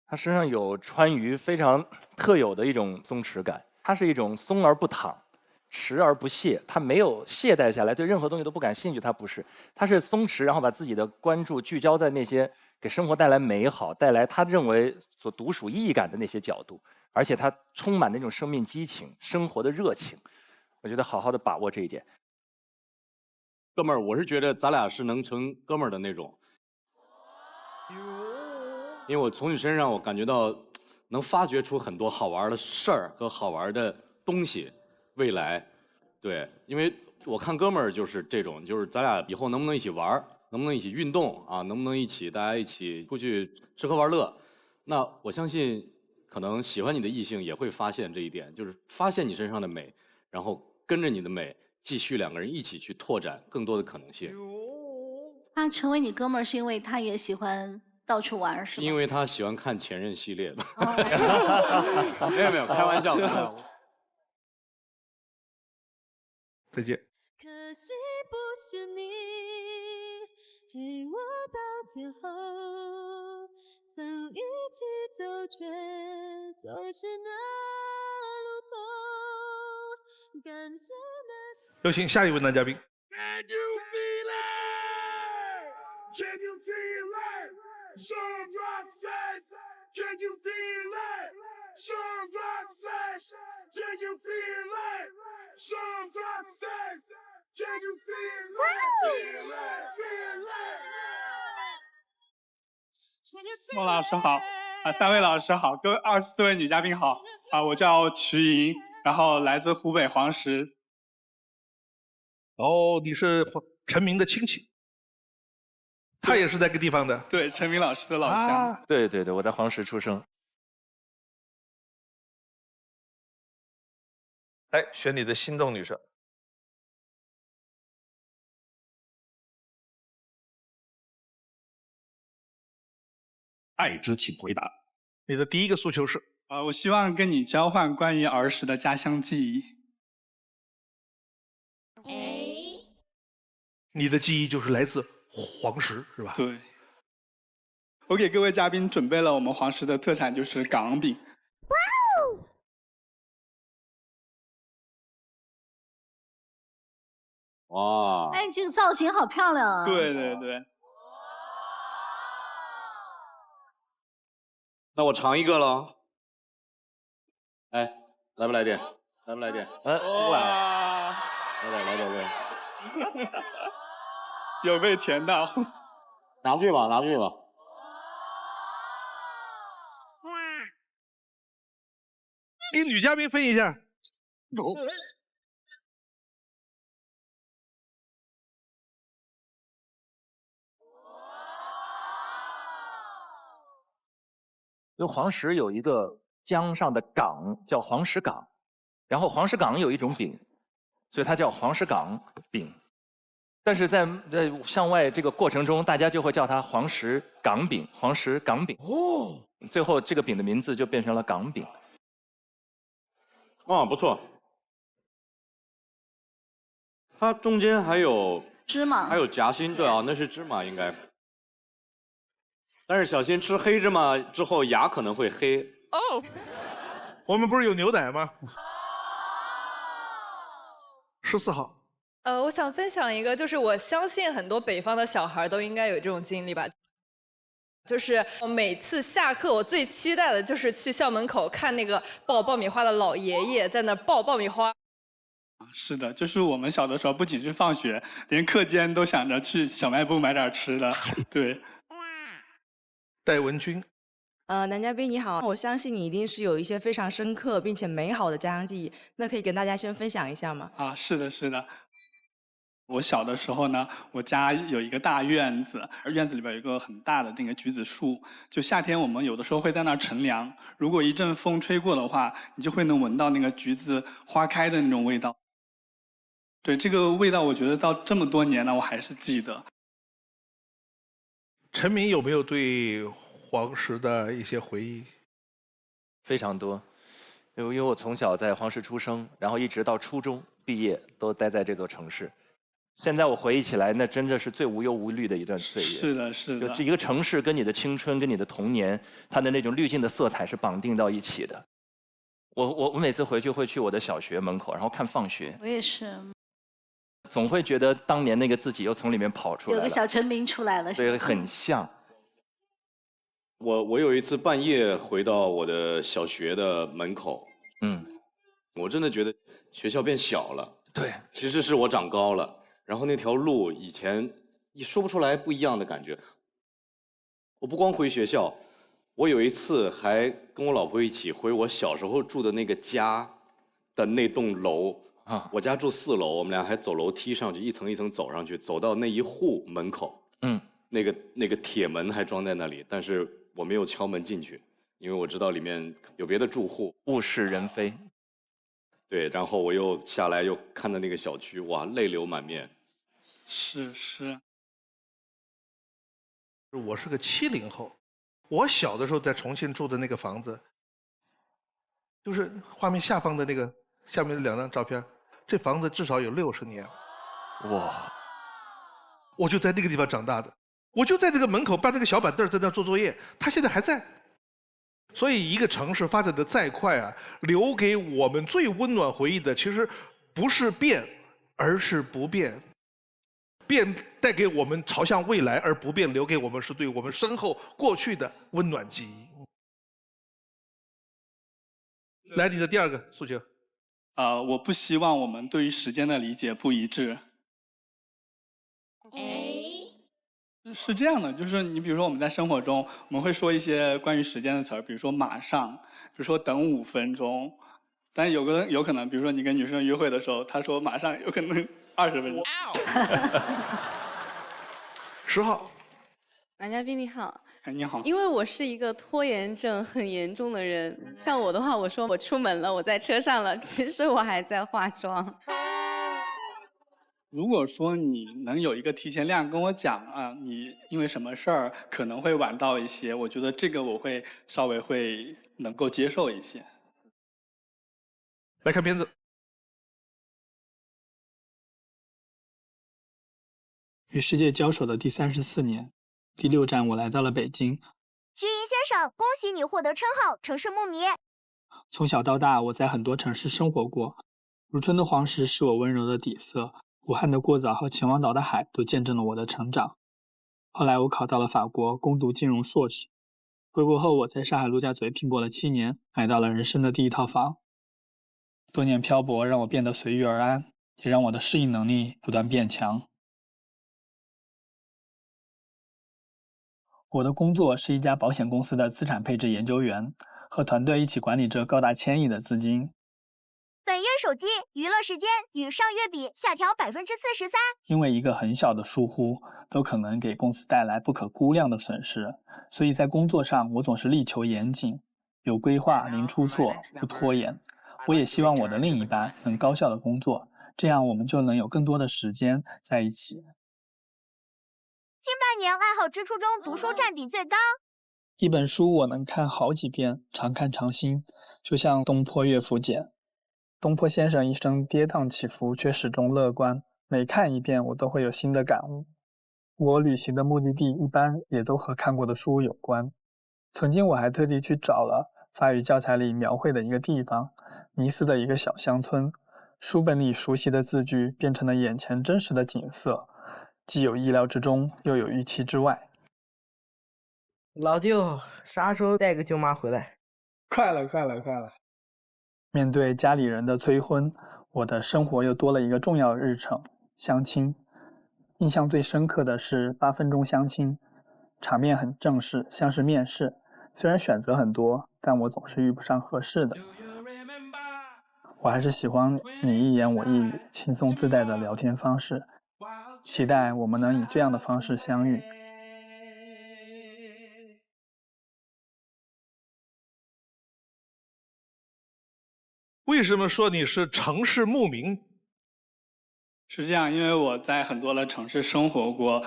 他身上有川渝非常特有的一种松弛感，它是一种松而不淌，持而不懈，他没有懈怠下来，对任何东西都不感兴趣，他不是，他是松弛，然后把自己的关注聚焦在那些给生活带来美好、带来他认为所独属意义感的那些角度，而且他充满那种生命激情、生活的热情，我觉得好好的把握这一点。哥们儿，我是觉得咱俩是能成哥们儿的那种，因为我从你身上我感觉到能发掘出很多好玩的事儿和好玩的东西。未来，对，因为我看哥们儿就是这种，就是咱俩以后能不能一起玩，能不能一起运动啊，能不能一起大家一起出去吃喝玩乐？那我相信，可能喜欢你的异性也会发现这一点，就是发现你身上的美，然后跟着你的美，继续两个人一起去拓展更多的可能性。他成为你哥们儿是因为他也喜欢到处玩，是吗？因为他喜欢看前任系列的。没有没有，开玩笑的。再见。可惜不是你陪我到最后，曾一起走，却走失那路口。感谢有请下一位男嘉宾。Can you feel it? Can you feel it? Sean Rock says, can you feel it? Sean Rock says, can you feel it? Sean Rock says, can you feel it? Feel it, feel it. 孟老师好，3位老师好，各位24位女嘉宾好我叫瞿莹，然后来自湖北黄石。哦，你是陈明的亲戚，他也是那个地方的。对，陈明老师的老乡。对对对，我在黄石出生。来选你的心动女生。爱之请回答。你的第一个诉求是？我希望跟你交换关于儿时的家乡记忆。你的记忆就是来自黄石，是吧？对。我给各位嘉宾准备了我们黄石的特产，就是港昂饼。哇！哎，你这个造型好漂亮啊！对对对。那我尝一个了。哎，来不来点？来不来点？哇，来点。有被甜到。拿去吧。给女嘉宾分一下。因为黄石有一个江上的港叫黄石港，然后黄石港有一种饼，所以它叫黄石港饼。但是在向外这个过程中，大家就会叫它黄石港饼，黄石港饼。哦，最后这个饼的名字就变成了港饼。不错。它中间还有芝麻，还有夹心，对啊，那是芝麻应该。但是小心吃黑芝麻之后牙可能会黑。哦，我们不是有牛奶吗？14号。我想分享一个，就是我相信很多北方的小孩都应该有这种经历吧。就是每次下课，我最期待的就是去校门口看那个爆爆米花的老爷爷在那爆爆米花。是的，就是我们小的时候，不仅是放学，连课间都想着去小卖部买点吃的。对。戴文君。男嘉宾你好，我相信你一定是有一些非常深刻并且美好的家乡记忆，那可以跟大家先分享一下吗？是的。我小的时候呢，我家有一个大院子，院子里边有一个很大的那个橘子树，就夏天我们有的时候会在那儿乘凉，如果一阵风吹过的话，你就会能闻到那个橘子花开的那种味道。对，这个味道我觉得到这么多年了，我还是记得。陈明有没有对黄石的一些回忆？非常多，因为我从小在黄石出生，然后一直到初中毕业都待在这座城市。现在我回忆起来，那真的是最无忧无虑的一段岁月。是的。就这一个城市跟你的青春、跟你的童年，它的那种滤镜的色彩是绑定到一起的。我每次回去会去我的小学门口，然后看放学。我也是。总会觉得当年那个自己又从里面跑出来了。有个小陈明出来了，对，很像。我有一次半夜回到我的小学的门口，我真的觉得学校变小了。对，其实是我长高了。然后那条路以前你说不出来不一样的感觉。我不光回学校，我有一次还跟我老婆一起回我小时候住的那个家的那栋楼。我家住4楼，我们俩还走楼梯上去，一层一层走上去，走到那一户门口。那个铁门还装在那里，但是我没有敲门进去，因为我知道里面有别的住户，物是人非。对，然后我又下来又看到那个小区，哇，泪流满面。是。我是个70后，我小的时候在重庆住的那个房子，就是画面下方的那个下面的2张照片，这房子至少有60年。哇！我就在那个地方长大的，我就在这个门口搬这个小板凳在那做作业，他现在还在。所以一个城市发展的再快啊，留给我们最温暖回忆的，其实不是变，而是不变。变带给我们朝向未来，而不变留给我们是对我们身后过去的温暖记忆。来，你的第2个诉求。我不希望我们对于时间的理解不一致。是这样的，就是你比如说我们在生活中，我们会说一些关于时间的词儿，比如说马上，比如说等5分钟。但有可能，比如说你跟女生约会的时候，她说马上，有可能20分钟。10号。男嘉宾你好。你好。因为我是一个拖延症很严重的人，像我的话，我说我出门了，我在车上了，其实我还在化妆。如果说你能有一个提前量跟我讲啊，你因为什么事儿可能会晚到一些，我觉得这个我会稍微会能够接受一些。来看片子。与世界交手的第34年，第6站我来到了北京。徐寅先生，恭喜你获得称号城市牧迷。从小到大，我在很多城市生活过，如春的黄石是我温柔的底色，武汉的过早和秦皇岛的海都见证了我的成长。后来我考到了法国攻读金融硕士，回国后，我在上海陆家嘴拼搏了7年，买到了人生的第一套房。多年漂泊让我变得随遇而安，也让我的适应能力不断变强。我的工作是一家保险公司的资产配置研究员，和团队一起管理着高达1000亿的资金。本月手机娱乐时间与上月比下调43%。因为一个很小的疏忽，都可能给公司带来不可估量的损失，所以在工作上我总是力求严谨，有规划，零出错，不拖延。我也希望我的另一半能高效的工作，这样我们就能有更多的时间在一起。近半年爱好支出中读书占比最高。一本书我能看好几遍，常看常新，就像《东坡乐府简》。东坡先生一生跌宕起伏，却始终乐观，每看一遍我都会有新的感悟。我旅行的目的地一般也都和看过的书有关。曾经我还特地去找了法语教材里描绘的一个地方，尼斯的一个小乡村，书本里熟悉的字句变成了眼前真实的景色，既有意料之中，又有预期之外。老舅，啥时候带个舅妈回来？快了。面对家里人的催婚，我的生活又多了一个重要日程——相亲。印象最深刻的是8分钟相亲，场面很正式，像是面试。虽然选择很多，但我总是遇不上合适的。我还是喜欢你一言我一语、轻松自在的聊天方式，期待我们能以这样的方式相遇。为什么说你是城市牧民？是这样，因为我在很多的城市生活过，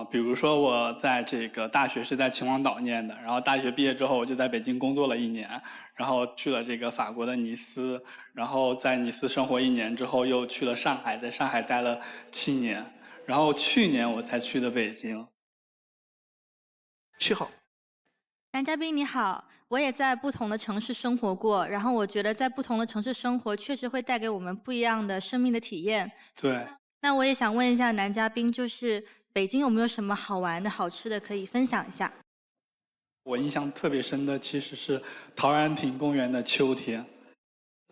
比如说我在这个大学是在秦皇岛念的，然后大学毕业之后我就在北京工作了1年，然后去了这个法国的尼斯，然后在尼斯生活1年之后又去了上海，在上海待了7年，然后去年我才去的北京。7号。男嘉宾你好，我也在不同的城市生活过，然后我觉得在不同的城市生活确实会带给我们不一样的生命的体验。对。那我也想问一下男嘉宾，就是北京有没有什么好玩的好吃的可以分享一下？我印象特别深的其实是陶然亭公园的秋天。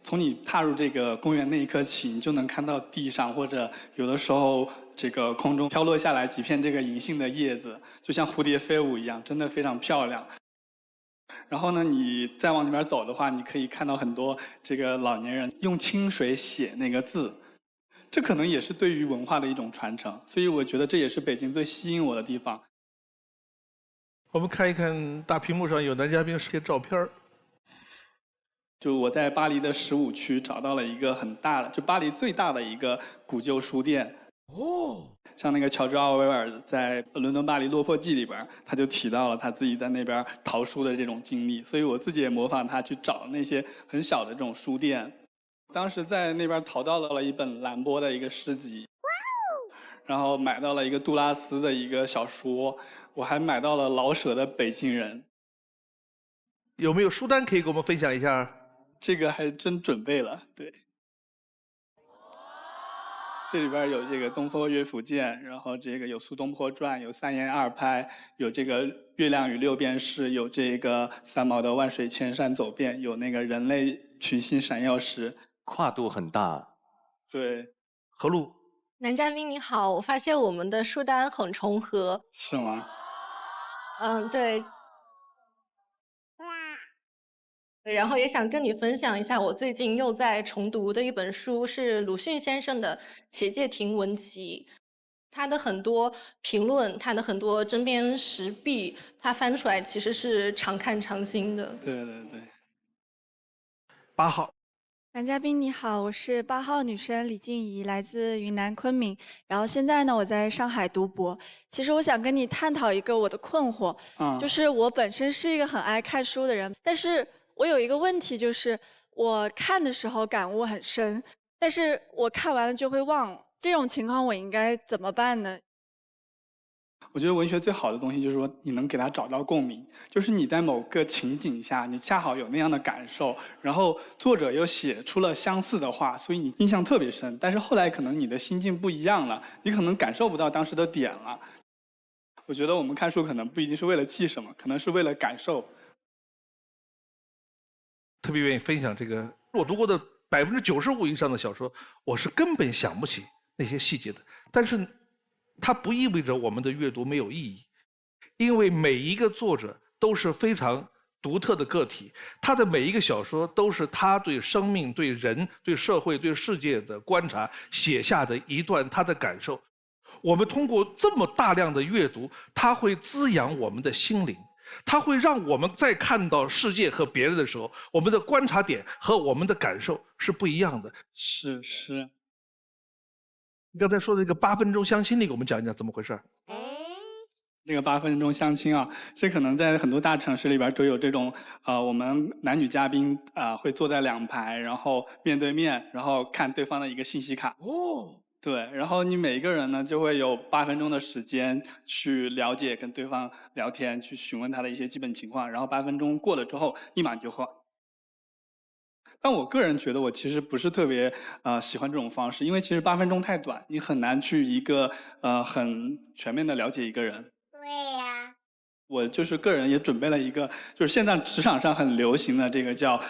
从你踏入这个公园那一刻起，你就能看到地上或者有的时候这个空中飘落下来几片这个银杏的叶子，就像蝴蝶飞舞一样，真的非常漂亮。然后呢，你再往里面走的话，你可以看到很多这个老年人用清水写那个字，这可能也是对于文化的一种传承，所以我觉得这也是北京最吸引我的地方。我们看一看大屏幕上有男嘉宾些照片。就我在巴黎的15区找到了一个很大的，就巴黎最大的一个古旧书店。像那个乔治·奥威尔在《伦敦、巴黎落魄记》里边，他就提到了他自己在那边淘书的这种经历，所以我自己也模仿他去找那些很小的这种书店。当时在那边淘到了一本兰波的一个诗集，然后买到了一个杜拉斯的一个小说，我还买到了老舍的《北京人》。有没有书单可以给我们分享一下？这个还真准备了，对。这里边有这个《东坡乐府简》，然后这个有《苏东坡传》，有《3言2拍》，有这个《月亮与六便士》，有这个三毛的《万水千山走遍》，有那个人类群星闪耀时，跨度很大。对，何璐。男嘉宾你好，我发现我们的书单很重合。是吗？对。然后也想跟你分享一下，我最近又在重读的一本书是鲁迅先生的《且介亭文集》，他的很多评论，他的很多针砭时弊，他翻出来其实是常看常新的。对。8号。男嘉宾你好，我是8号女生李静怡，来自云南昆明，然后现在呢我在上海读博。其实我想跟你探讨一个我的困惑，就是我本身是一个很爱看书的人，但是我有一个问题，就是我看的时候感悟很深，但是我看完了就会忘，这种情况我应该怎么办呢？我觉得文学最好的东西就是说，你能给它找到共鸣，就是你在某个情景下，你恰好有那样的感受，然后作者又写出了相似的话，所以你印象特别深。但是后来可能你的心境不一样了，你可能感受不到当时的点了。我觉得我们看书可能不一定是为了记什么，可能是为了感受。特别愿意分享这个，我读过的95%以上的小说，我是根本想不起那些细节的。但是，它不意味着我们的阅读没有意义，因为每一个作者都是非常独特的个体，他的每一个小说都是他对生命、对人、对社会、对世界的观察写下的一段他的感受。我们通过这么大量的阅读，它会滋养我们的心灵。它会让我们在看到世界和别人的时候，我们的观察点和我们的感受是不一样的。是。你刚才说的那个8分钟相亲那个，我们讲一讲怎么回事。这个8分钟相亲啊，这可能在很多大城市里边都有这种，我们男女嘉宾会坐在2排，然后面对面，然后看对方的一个信息卡。哦。对，然后你每一个人呢，就会有8分钟的时间去了解、跟对方聊天，去询问他的一些基本情况，然后8分钟过了之后，立马就换。但我个人觉得，我其实不是特别喜欢这种方式，因为其实8分钟太短，你很难去一个很全面的了解一个人。对呀。我就是个人也准备了一个，就是现在职场上很流行的这个叫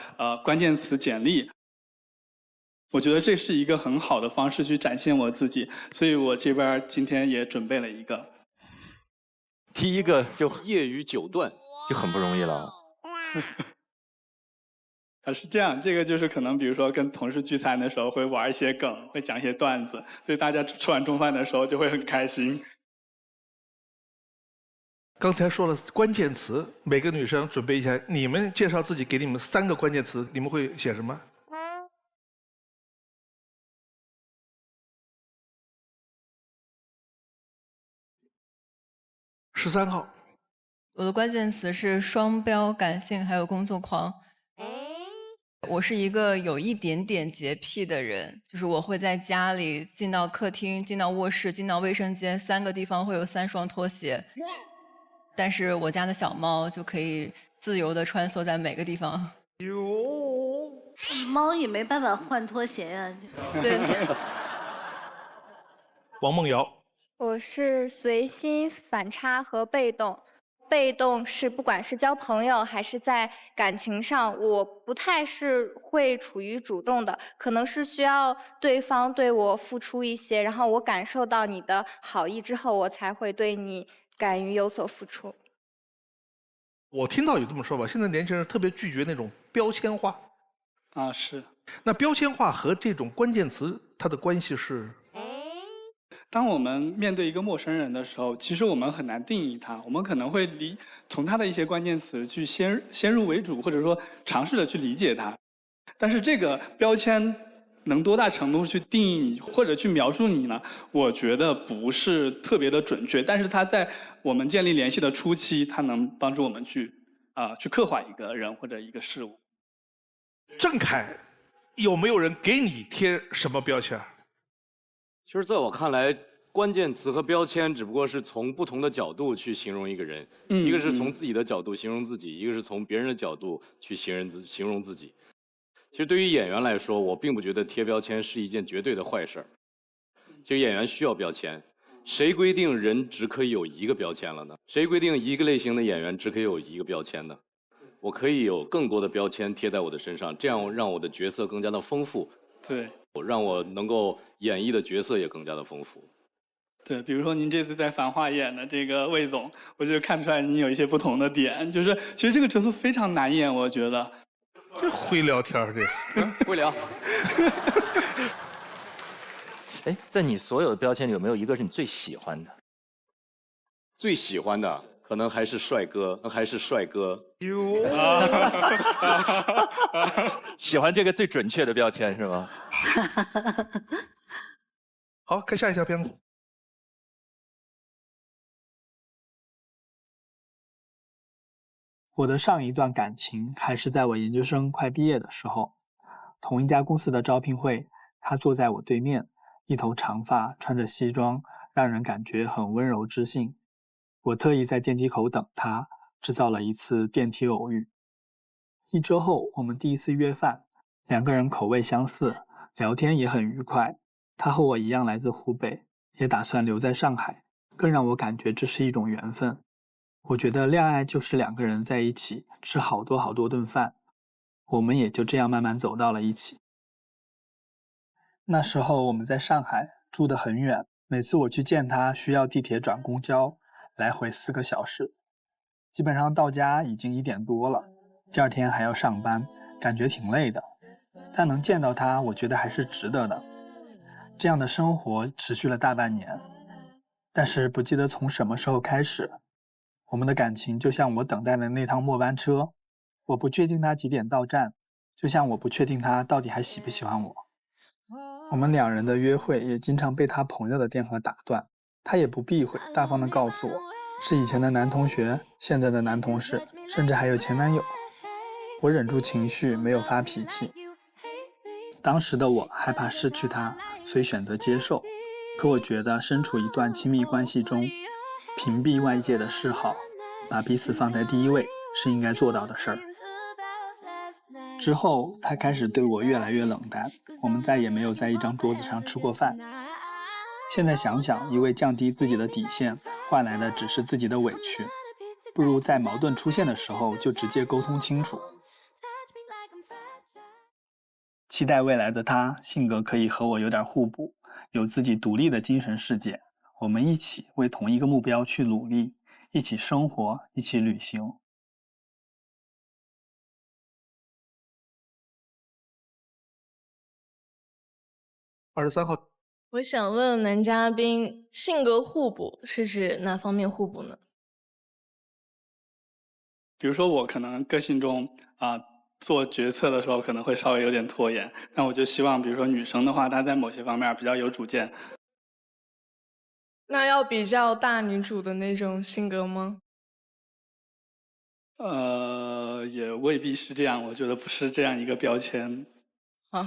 关键词简历。我觉得这是一个很好的方式去展现我自己，所以我这边今天也准备了一个。第一个就业余9段就很不容易了。是这样，这个就是可能比如说跟同事聚餐的时候会玩一些梗，会讲一些段子，所以大家吃完中饭的时候就会很开心。刚才说了关键词，每个女生准备一下，你们介绍自己，给你们3个关键词，你们会写什么？13号，我的关键词是双标、感性，还有工作狂。我是一个有一点点洁癖的人，就是我会在家里进到客厅、进到卧室、进到卫生间3个地方会有3双拖鞋，但是我家的小猫就可以自由地穿梭在每个地方。猫也没办法换拖鞋呀。对。王梦瑶。我是随心、反差和被动。被动是不管是交朋友还是在感情上，我不太是会处于主动的，可能是需要对方对我付出一些，然后我感受到你的好意之后，我才会对你敢于有所付出。我听到有这么说吧，现在年轻人特别拒绝那种标签化。啊，是。那标签化和这种关键词它的关系是？当我们面对一个陌生人的时候，其实我们很难定义他，我们可能会从他的一些关键词去先入为主，或者说尝试着去理解他。但是这个标签能多大程度去定义你或者去描述你呢？我觉得不是特别的准确，但是它在我们建立联系的初期，它能帮助我们去刻画一个人或者一个事物。郑恺，有没有人给你贴什么标签？其实在我看来，关键词和标签只不过是从不同的角度去形容一个人，一个是从自己的角度形容自己，一个是从别人的角度去形容自己。其实对于演员来说，我并不觉得贴标签是一件绝对的坏事儿。其实演员需要标签，谁规定人只可以有一个标签了呢？谁规定一个类型的演员只可以有一个标签呢？我可以有更多的标签贴在我的身上，这样让我的角色更加的丰富。对。让我能够演绎的角色也更加的丰富。对，比如说您这次在《繁花》演的这个魏总，我就看出来您有一些不同的点，就是其实这个角色非常难演，我觉得。这会聊天这会聊。哎，在你所有的标签里，有没有一个是你最喜欢的？最喜欢的可能还是帅哥，喜欢这个最准确的标签是吗？好，看下一条片子。我的上一段感情还是在我研究生快毕业的时候，同一家公司的招聘会，他坐在我对面，一头长发，穿着西装，让人感觉很温柔知性。我特意在电梯口等他，制造了一次电梯偶遇。1周后，我们第一次约饭，2个人口味相似，聊天也很愉快。他和我一样来自湖北，也打算留在上海，更让我感觉这是一种缘分。我觉得恋爱就是两个人在一起吃好多好多顿饭，我们也就这样慢慢走到了一起。那时候我们在上海住得很远，每次我去见他需要地铁转公交，来回4个小时，基本上到家已经1点多了，第二天还要上班，感觉挺累的。但能见到他，我觉得还是值得的。这样的生活持续了大半年，但是不记得从什么时候开始，我们的感情就像我等待的那趟末班车，我不确定他几点到站，就像我不确定他到底还喜不喜欢我。我们2人的约会也经常被他朋友的电话打断，他也不避讳，大方地告诉我，是以前的男同学，现在的男同事，甚至还有前男友。我忍住情绪，没有发脾气。当时的我害怕失去他，所以选择接受。可我觉得身处一段亲密关系中，屏蔽外界的嗜好，把彼此放在第一位，是应该做到的事儿。之后，他开始对我越来越冷淡，我们再也没有在一张桌子上吃过饭。现在想想，一味降低自己的底线，换来的只是自己的委屈，不如在矛盾出现的时候就直接沟通清楚。期待未来的他，性格可以和我有点互补，有自己独立的精神世界，我们一起为同一个目标去努力，一起生活，一起旅行。23号，我想问男嘉宾，性格互补是指哪方面互补呢？比如说我可能个性中做决策的时候可能会稍微有点拖延，那我就希望比如说女生的话，她在某些方面比较有主见。那要比较大女主的那种性格吗？也未必是这样，我觉得不是这样一个标签。好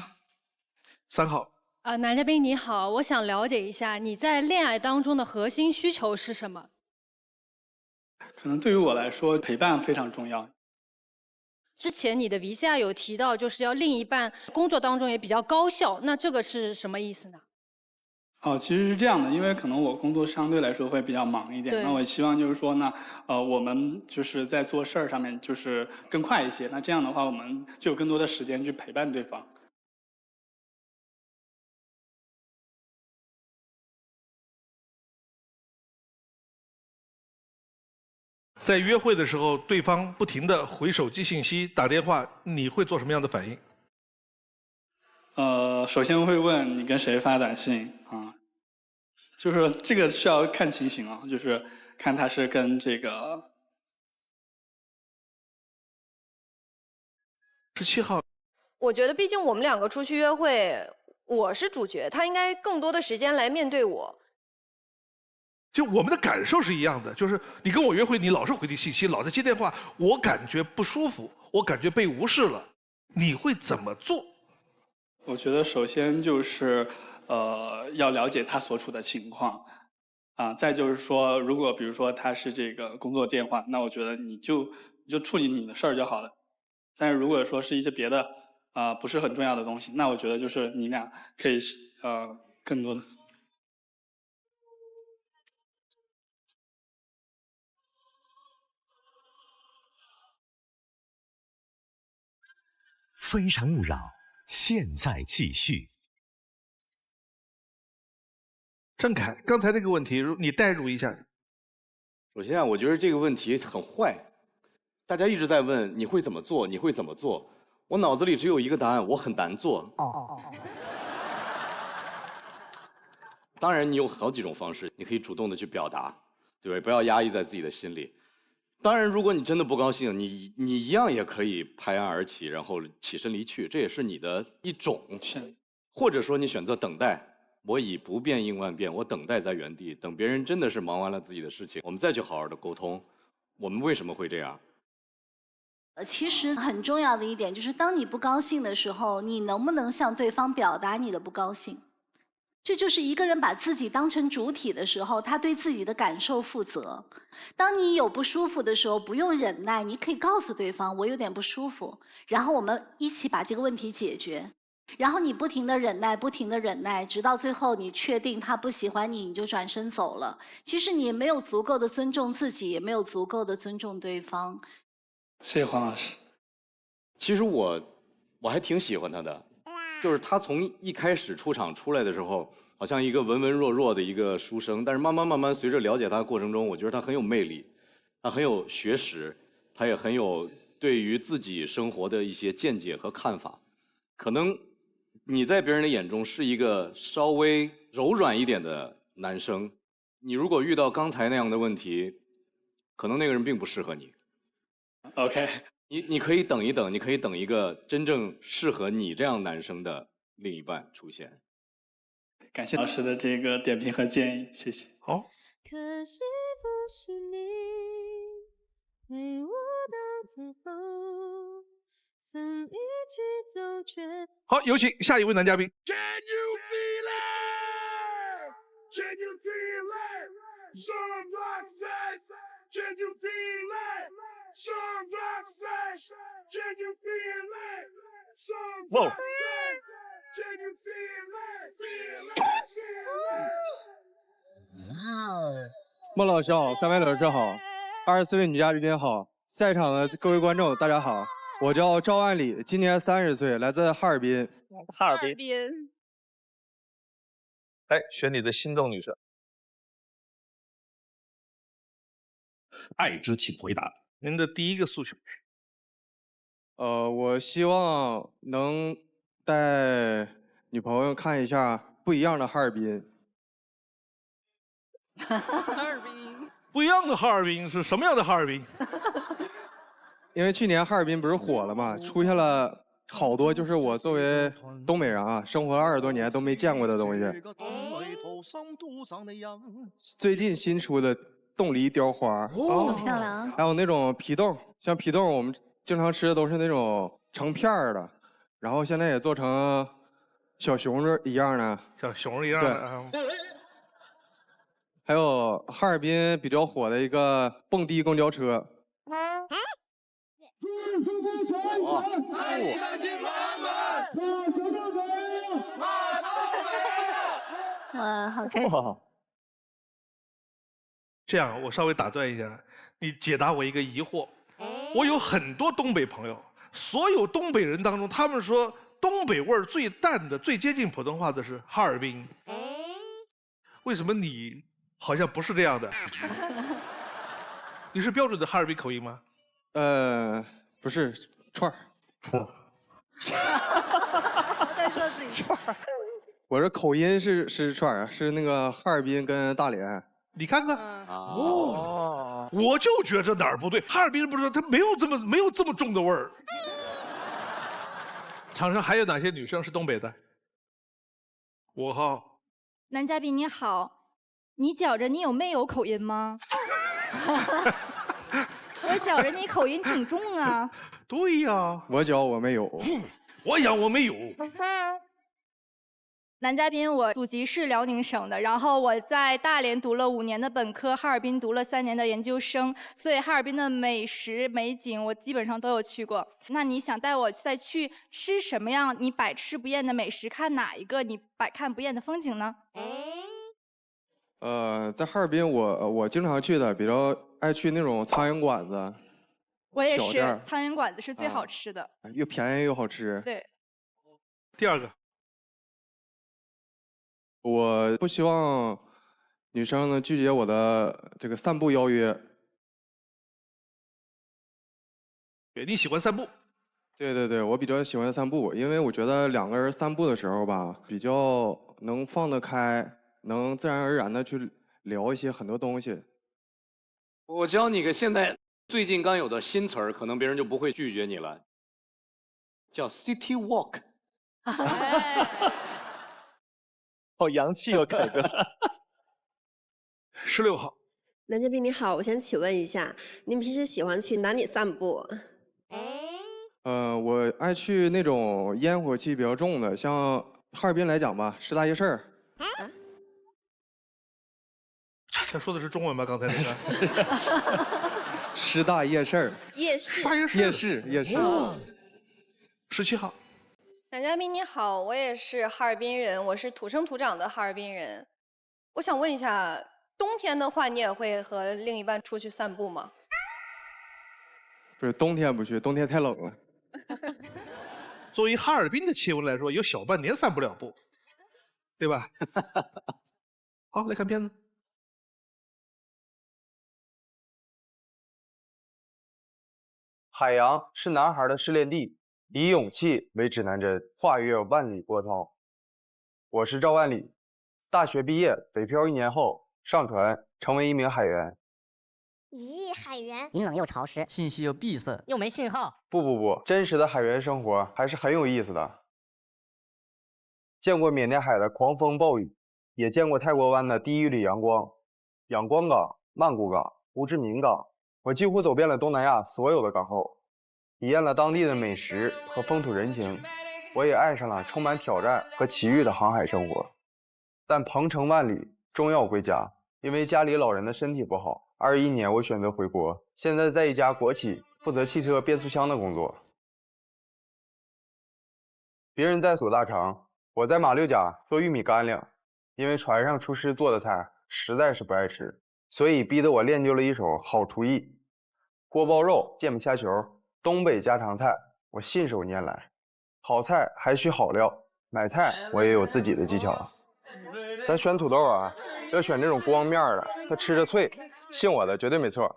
，3号。男嘉宾你好，我想了解一下你在恋爱当中的核心需求是什么？可能对于我来说，陪伴非常重要。之前你的 VCR 有提到，就是要另一半工作当中也比较高效，那这个是什么意思呢？其实是这样的，因为可能我工作相对来说会比较忙一点，那我希望就是说呢，我们就是在做事儿上面就是更快一些，那这样的话我们就有更多的时间去陪伴对方。在约会的时候，对方不停地回手机信息、打电话，你会做什么样的反应？首先会问你跟谁发短信啊，就是这个需要看情形啊，就是看他是跟这个17号。我觉得，毕竟我们2个出去约会，我是主角，他应该更多的时间来面对我。就我们的感受是一样的，就是你跟我约会，你老是回递信息，老是接电话，我感觉不舒服，我感觉被无视了，你会怎么做？我觉得首先就是要了解他所处的情况再就是说，如果比如说他是这个工作电话，那我觉得你就处理你的事儿就好了。但是如果说是一些别的不是很重要的东西，那我觉得就是你俩可以更多的。非诚勿扰，现在继续。郑恺，刚才这个问题，你代入一下。首先我觉得这个问题很坏，大家一直在问你会怎么做，你会怎么做？我脑子里只有一个答案，我很难做。当然，你有好几种方式，你可以主动的去表达，对不对？不要压抑在自己的心里。当然，如果你真的不高兴，你一样也可以拍案而起，然后起身离去，这也是你的一种。或者说，你选择等待。我以不变应万变，我等待在原地，等别人真的是忙完了自己的事情，我们再去好好的沟通。我们为什么会这样？其实很重要的一点就是，当你不高兴的时候，你能不能向对方表达你的不高兴？这就是一个人把自己当成主体的时候，他对自己的感受负责。当你有不舒服的时候，不用忍耐，你可以告诉对方我有点不舒服，然后我们一起把这个问题解决。然后你不停的忍耐，不停的忍耐，直到最后你确定他不喜欢你，你就转身走了。其实你没有足够的尊重自己，也没有足够的尊重对方。谢谢黄老师。其实我还挺喜欢他的，就是他从一开始出场出来的时候，好像一个文文弱弱的一个书生，但是慢慢随着了解他的过程中，我觉得他很有魅力，他很有学识，他也很有对于自己生活的一些见解和看法。可能你在别人的眼中是一个稍微柔软一点的男生，你如果遇到刚才那样的问题，可能那个人并不适合你。OK， 你可以等一等，你可以等一个真正适合你这样男生的另一半出现。感谢老师的这个点评和建议，谢谢。好。可惜不是你陪我到最后，曾一起走却。好，有请下一位男嘉宾。哇！孟老师好，3位老师好，24位女嘉宾好，在场的各位观众大家好，我叫赵万里，今年30岁，来自哈尔滨。哈尔滨。来，选你的心动女神。爱之请回答。您的第一个诉求。我希望能带女朋友看一下不一样的哈尔滨。哈尔滨。不一样的哈尔滨是什么样的哈尔滨？因为去年哈尔滨不是火了嘛，出现了好多就是我作为东北人啊，生活20多年都没见过的东西。最近新出的冻梨雕花，哦，漂亮。还有那种皮冻，像皮冻我们经常吃的都是那种成片儿的，然后现在也做成小熊子一样的，小熊一样的。对。还有哈尔滨比较火的一个蹦迪公交车。哇，好开心！这样，我稍微打断一下，你解答我一个疑惑。我有很多东北朋友，所有东北人当中，他们说东北味儿最淡的、最接近普通话的是哈尔滨。为什么你好像不是这样的？你是标准的哈尔滨口音吗？不是，串儿。再说自己串儿。我这口音是串儿，是那个哈尔滨跟大连。你看看，哦，我就觉着哪儿不对。哈尔滨不是他没有这么重的味儿。场上还有哪些女生是东北的？5号。男嘉宾你好，你觉着你有没有口音吗？我觉着你口音挺重啊。对呀。我觉我没有。我想我没有。男嘉宾，我祖籍是辽宁省的，然后我在大连读了5年的本科，哈尔滨读了3年的研究生，所以哈尔滨的美食美景我基本上都有去过。那你想带我再去吃什么样你百吃不厌的美食，看哪一个你百看不厌的风景呢？在哈尔滨我经常去的，比较爱去那种苍蝇馆子。我也是，苍蝇馆子是最好吃的，又便宜又好吃。对。第二个。我不希望女生呢拒绝我的这个散步邀约。对，你喜欢散步？对，我比较喜欢散步，因为我觉得2个人散步的时候吧，比较能放得开，能自然而然的去聊一些很多东西。我教你个现在最近刚有的新词儿，可能别人就不会拒绝你了，叫 City Walk。好洋气哦，凯哥。16号。男嘉宾你好，我想请问一下，您平时喜欢去哪里散步？我爱去那种烟火气比较重的，像哈尔滨来讲吧，师大夜市。他说的是中文吗？刚才那个。师大夜市。夜市。夜市。17号。男嘉宾你好，我也是哈尔滨人，我是土生土长的哈尔滨人。我想问一下，冬天的话，你也会和另一半出去散步吗？不是冬天不去，冬天太冷了。作为哈尔滨的气温来说，有小半年散不了步，对吧？好，来看片子。海洋是男孩的试炼地，以勇气为指南针，跨越万里波涛。我是赵万里，大学毕业北漂1年后上船，成为一名海员。咦，海员阴冷又潮湿，信息又闭塞，又没信号。不，真实的海员生活还是很有意思的。见过缅甸海的狂风暴雨，也见过泰国湾的第一缕阳光。仰光港、曼谷港、胡志明港，我几乎走遍了东南亚所有的港口，体验了当地的美食和风土人情。我也爱上了充满挑战和奇遇的航海生活。但鹏程万里，终要归家，因为家里老人的身体不好。21年我选择回国，现在在一家国企负责汽车变速箱的工作。别人在锁大肠，我在马六甲做玉米干粮，因为船上厨师做的菜实在是不爱吃，所以逼得我练就了一手好厨艺。锅包肉、芥末虾球，东北家常菜，我信手拈来。好菜还需好料，买菜我也有自己的技巧。咱选土豆啊，要选这种光面的，它吃着脆，信我的绝对没错。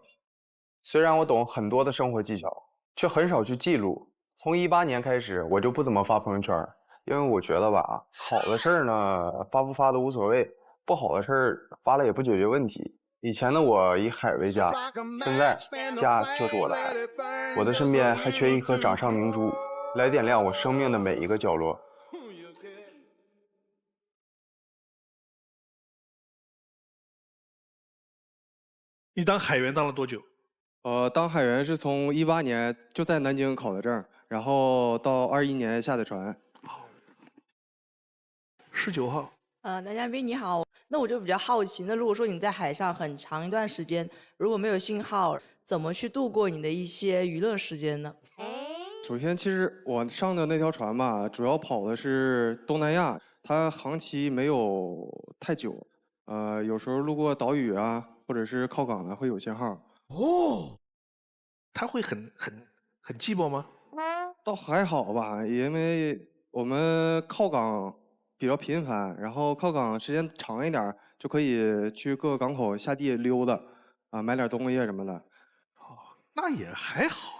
虽然我懂很多的生活技巧，却很少去记录。从18年开始，我就不怎么发朋友圈，因为我觉得吧，好的事儿呢，发不发都无所谓，不好的事儿发了也不解决问题。以前的我以海为家，现在家就是我的海。我的身边还缺一颗掌上明珠，来点亮我生命的每一个角落。你当海员当了多久？当海员是从18年就在南京考的证，然后到21年下的船。19号。男嘉宾你好，那我就比较好奇，那如果说你在海上很长一段时间，如果没有信号，怎么去度过你的一些娱乐时间呢？首先，其实我上的那条船吧，主要跑的是东南亚，它航期没有太久，有时候路过岛屿啊，或者是靠港的会有信号。哦，他会很寂寞吗？倒还好吧，因为我们靠港比较频繁，然后靠港时间长一点，就可以去各个港口下地溜达，啊，买点东西什么的。哦，那也还好。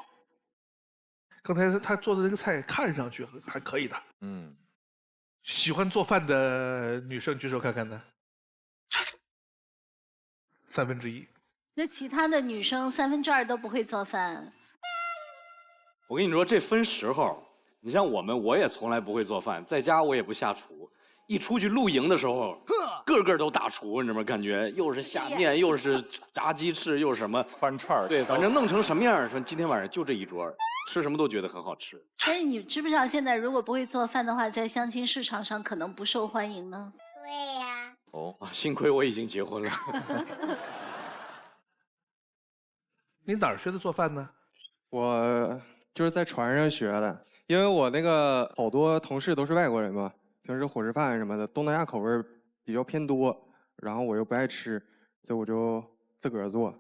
刚才他做的那个菜看上去还可以的。嗯，喜欢做饭的女生举手看看呢？1/3。那其他的女生2/3都不会做饭。我跟你说，这分时候。你像我也从来不会做饭，在家我也不下厨。一出去露营的时候，个个都大厨，你知道吗？感觉又是下面，又是炸鸡翅，又是什么翻串，对，反正弄成什么样，说今天晚上就这一桌，吃什么都觉得很好吃。但是你知不知道，现在如果不会做饭的话，在相亲市场上可能不受欢迎呢？对呀。哦，幸亏我已经结婚了。你哪儿学的做饭呢？我就是在船上学的。因为我那个好多同事都是外国人嘛，平时伙食饭什么的，东南亚口味比较偏多，然后我又不爱吃，所以我就自个儿做。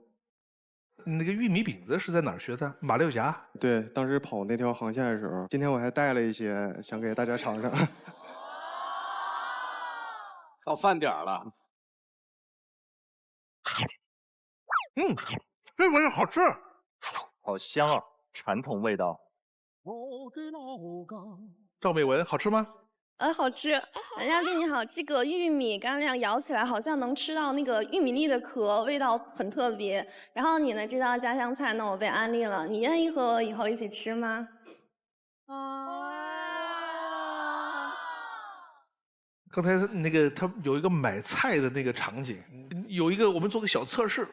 那个玉米饼子是在哪儿学的？马六甲？对，当时跑那条航线的时候，今天我还带了一些，想给大家尝尝。到饭点了。这玩意好吃，好香啊，传统味道。赵美文，好吃吗？好吃。男嘉宾你好，这个玉米干粮咬起来好像能吃到那个玉米粒的壳，味道很特别。然后你的这道家乡菜呢，我被安利了，你愿意和我以后一起吃吗？刚才那个他有一个买菜的那个场景，有一个我们做个小测试，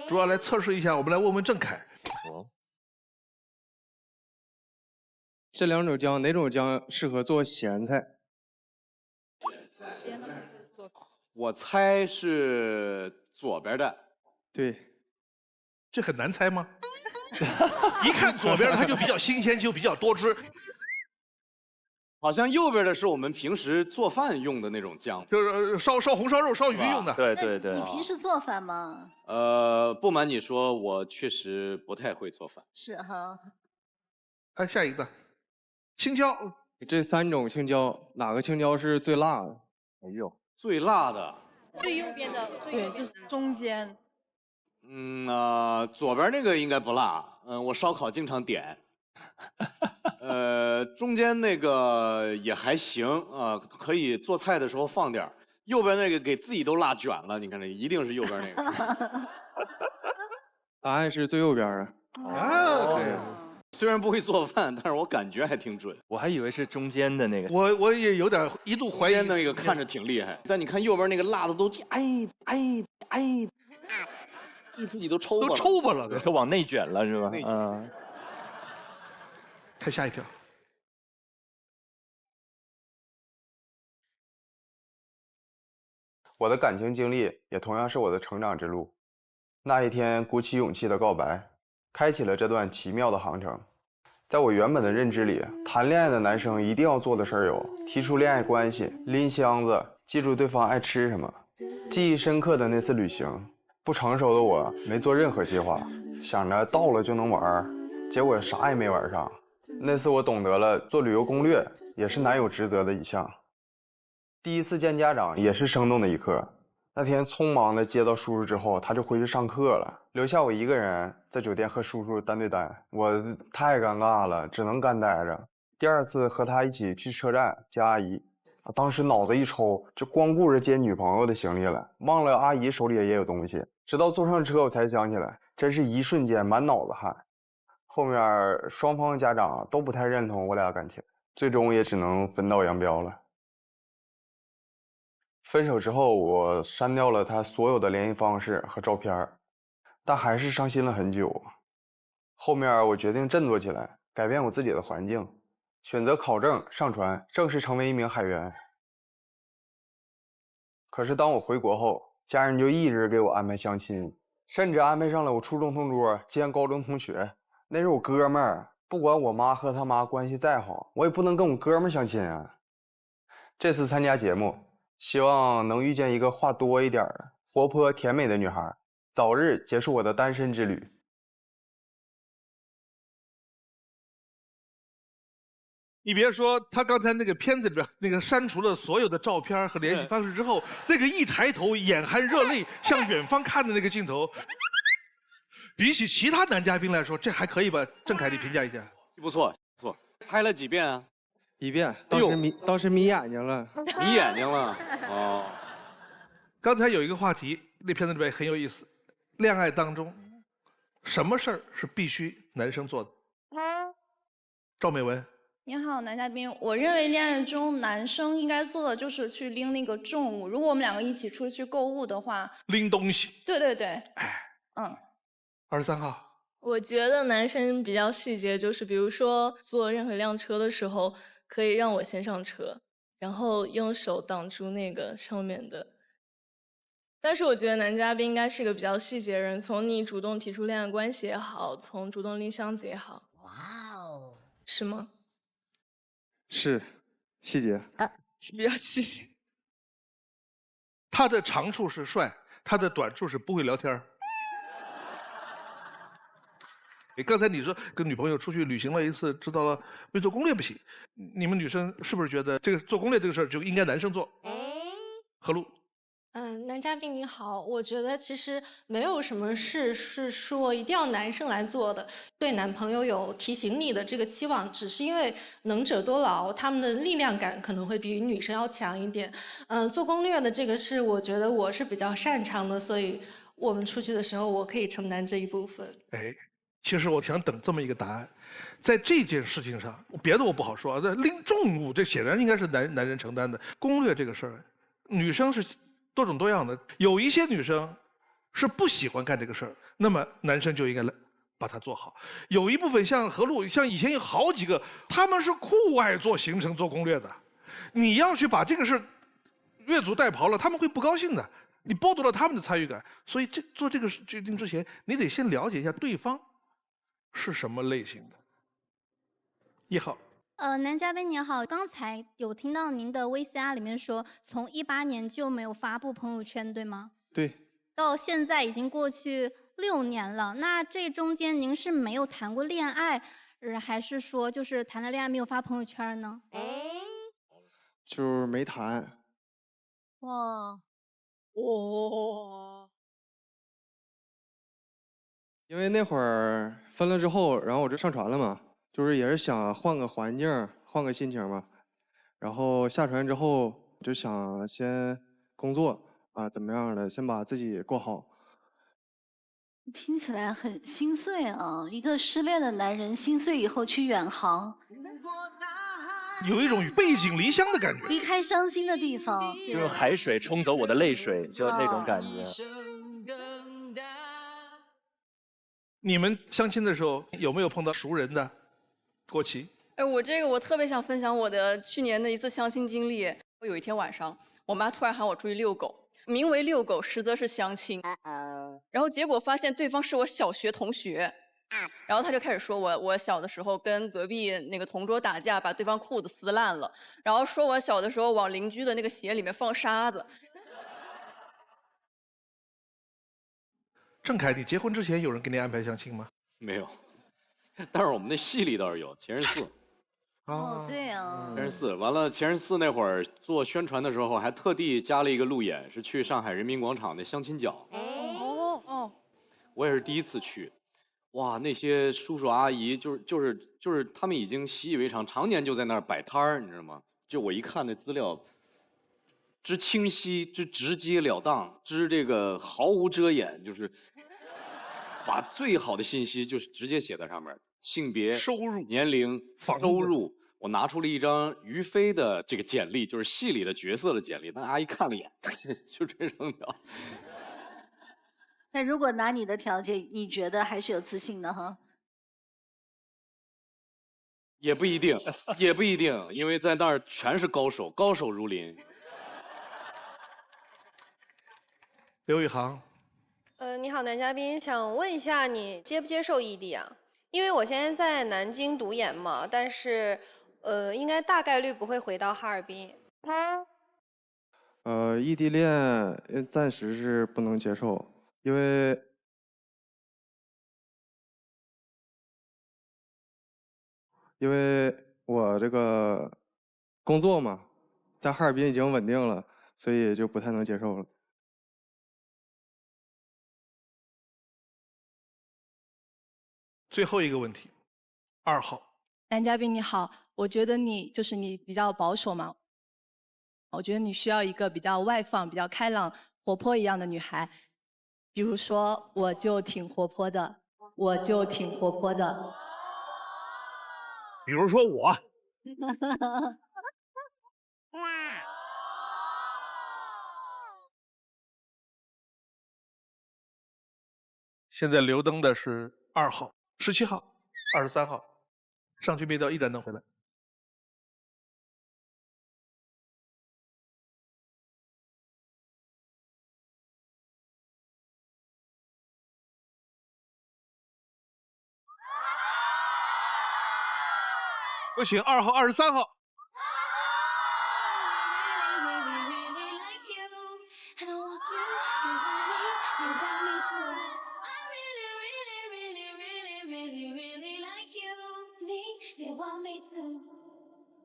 主要来测试一下，我们来问问郑恺。这2种姜，哪种姜适合做咸菜？我猜是左边的。对，这很难猜吗？一看左边它就比较新鲜，就比较多汁。好像右边的是我们平时做饭用的那种酱，就是烧红烧肉、烧鱼用的。对对对。你平时做饭吗？不瞒你说，我确实不太会做饭。是哈。哎，下一个，青椒。这3种青椒，哪个青椒是最辣的？哎呦，最辣的。最右边的，对，就是中间。左边那个应该不辣。我烧烤经常点。中间那个也还行啊，可以做菜的时候放点儿。右边那个给自己都辣卷了，你看这一定是右边那个。答案是最右边啊。对。虽然不会做饭，但是我感觉还挺准。我还以为是中间的那个。我也有点一度怀疑那个看着挺厉害，但你看右边那个辣的都自己都抽巴了，都往内卷了是吧？嗯。看下一条。我的感情经历也同样是我的成长之路。那一天，鼓起勇气的告白，开启了这段奇妙的航程。在我原本的认知里，谈恋爱的男生一定要做的事儿有：提出恋爱关系、拎箱子、记住对方爱吃什么。记忆深刻的那次旅行，不成熟的我没做任何计划，想着到了就能玩，结果啥也没玩上。那次我懂得了做旅游攻略也是男友职责的一项。第一次见家长也是生动的一刻。那天匆忙的接到叔叔之后，他就回去上课了，留下我一个人在酒店和叔叔单对单，我太尴尬了，只能干待着。第二次和他一起去车站接阿姨，当时脑子一抽，就光顾着接女朋友的行李了，忘了阿姨手里也有东西。直到坐上车我才想起来，真是一瞬间满脑子汗。后面双方家长都不太认同我俩感情，最终也只能分道扬镳了。分手之后，我删掉了他所有的联系方式和照片，但还是伤心了很久。后面我决定振作起来，改变我自己的环境，选择考证上船，正式成为一名海员。可是当我回国后，家人就一直给我安排相亲，甚至安排上了我初中同桌兼高中同学，那是我哥们儿。不管我妈和他妈关系再好，我也不能跟我哥们儿相亲啊。这次参加节目，希望能遇见一个话多一点、活泼甜美的女孩，早日结束我的单身之旅。你别说，他刚才那个片子里边那个删除了所有的照片和联系方式之后，那个一抬头眼含热泪向远方看的那个镜头，比起其他男嘉宾来说，这还可以吧？郑恺，你评价一下。不错，不错。拍了几遍啊？1遍，当时迷眼睛了。迷眼睛了。哦。刚才有一个话题，那片子里边很有意思，恋爱当中，什么事儿是必须男生做的？赵美文。你好，男嘉宾。我认为恋爱中男生应该做的就是去拎那个重物。如果我们2个一起出去购物的话，拎东西。对对对。哎。23号。我觉得男生比较细节，就是比如说坐任何一辆车的时候，可以让我先上车，然后用手挡住那个上面的。但是我觉得男嘉宾应该是个比较细节的人，从你主动提出恋爱关系也好，从主动拎箱子也好。哇哦，是吗？是，细节是比较细节。他的长处是帅，他的短处是不会聊天儿。刚才你说跟女朋友出去旅行了一次，知道了没做攻略不行，你们女生是不是觉得这个做攻略这个事儿就应该男生做？何璐。男嘉宾你好，我觉得其实没有什么事是说一定要男生来做的。对男朋友有提醒你的这个期望，只是因为能者多劳，他们的力量感可能会比女生要强一点。做攻略的这个是我觉得我是比较擅长的，所以我们出去的时候我可以承担这一部分。哎，其实我想等这么一个答案，在这件事情上，别的我不好说，这拎重物这显然应该是男人承担的。攻略这个事儿，女生是多种多样的，有一些女生是不喜欢干这个事儿，那么男生就应该来把它做好。有一部分像何璐，像以前有好几个，他们是酷爱做行程、做攻略的。你要去把这个事儿越俎代庖了，他们会不高兴的，你剥夺了他们的参与感。所以做这个决定之前，你得先了解一下对方是什么类型的。1号。男嘉宾您好，刚才有听到您的 VCR 里面说，从18年就没有发布朋友圈，对吗？对，到现在已经过去6年了，那这中间您是没有谈过恋爱，还是说就是谈了恋爱没有发朋友圈呢？就是没谈。哇，因为那会儿分了之后，然后我就上船了嘛，就是也是想换个环境，换个心情嘛。然后下船之后就想先工作啊，怎么样的，先把自己过好。听起来很心碎啊！一个失恋的男人心碎以后去远航，有一种背井离乡的感觉。离开伤心的地方，就用海水冲走我的泪水，就那种感觉。你们相亲的时候有没有碰到熟人的？过期？哎，我特别想分享我的去年的一次相亲经历。有一天晚上，我妈突然喊我出去遛狗，名为遛狗，实则是相亲。然后结果发现对方是我小学同学，然后他就开始说我小的时候跟隔壁那个同桌打架，把对方裤子撕烂了，然后说我小的时候往邻居的那个鞋里面放沙子。郑恺，你结婚之前有人给你安排相亲吗？没有，但是我们那戏里倒是有前任4。哦，对啊，前任4完了，前任4那会儿做宣传的时候，还特地加了一个路演，是去上海人民广场的相亲角。我也是第一次去，哇，那些叔叔阿姨就是他们已经习以为常，常年就在那儿摆摊儿，你知道吗？就我一看那资料，之清晰，之直截了当，之这个毫无遮掩，就是把最好的信息就是直接写在上面，性别、收入、年龄、收入。我拿出了一张于飞的这个简历，就是戏里的角色的简历，那阿姨看了一眼，就这扔掉。那如果拿你的条件，你觉得还是有自信的哈？也不一定，也不一定，因为在那儿全是高手，高手如林。刘宇航，你好，男嘉宾，想问一下你接不接受异地啊？因为我现在在南京读研嘛，但是应该大概率不会回到哈尔滨。异地恋暂时是不能接受，因为我这个工作嘛，在哈尔滨已经稳定了，所以就不太能接受了。最后一个问题，2号。男嘉宾你好，我觉得你比较保守嘛，我觉得你需要一个比较外放、比较开朗、活泼一样的女孩。比如说，我就挺活泼的，我就挺活泼的。比如说我。现在留灯的是2号、17号、23号，上去灭掉，一盏灯回来。有请2号、23号。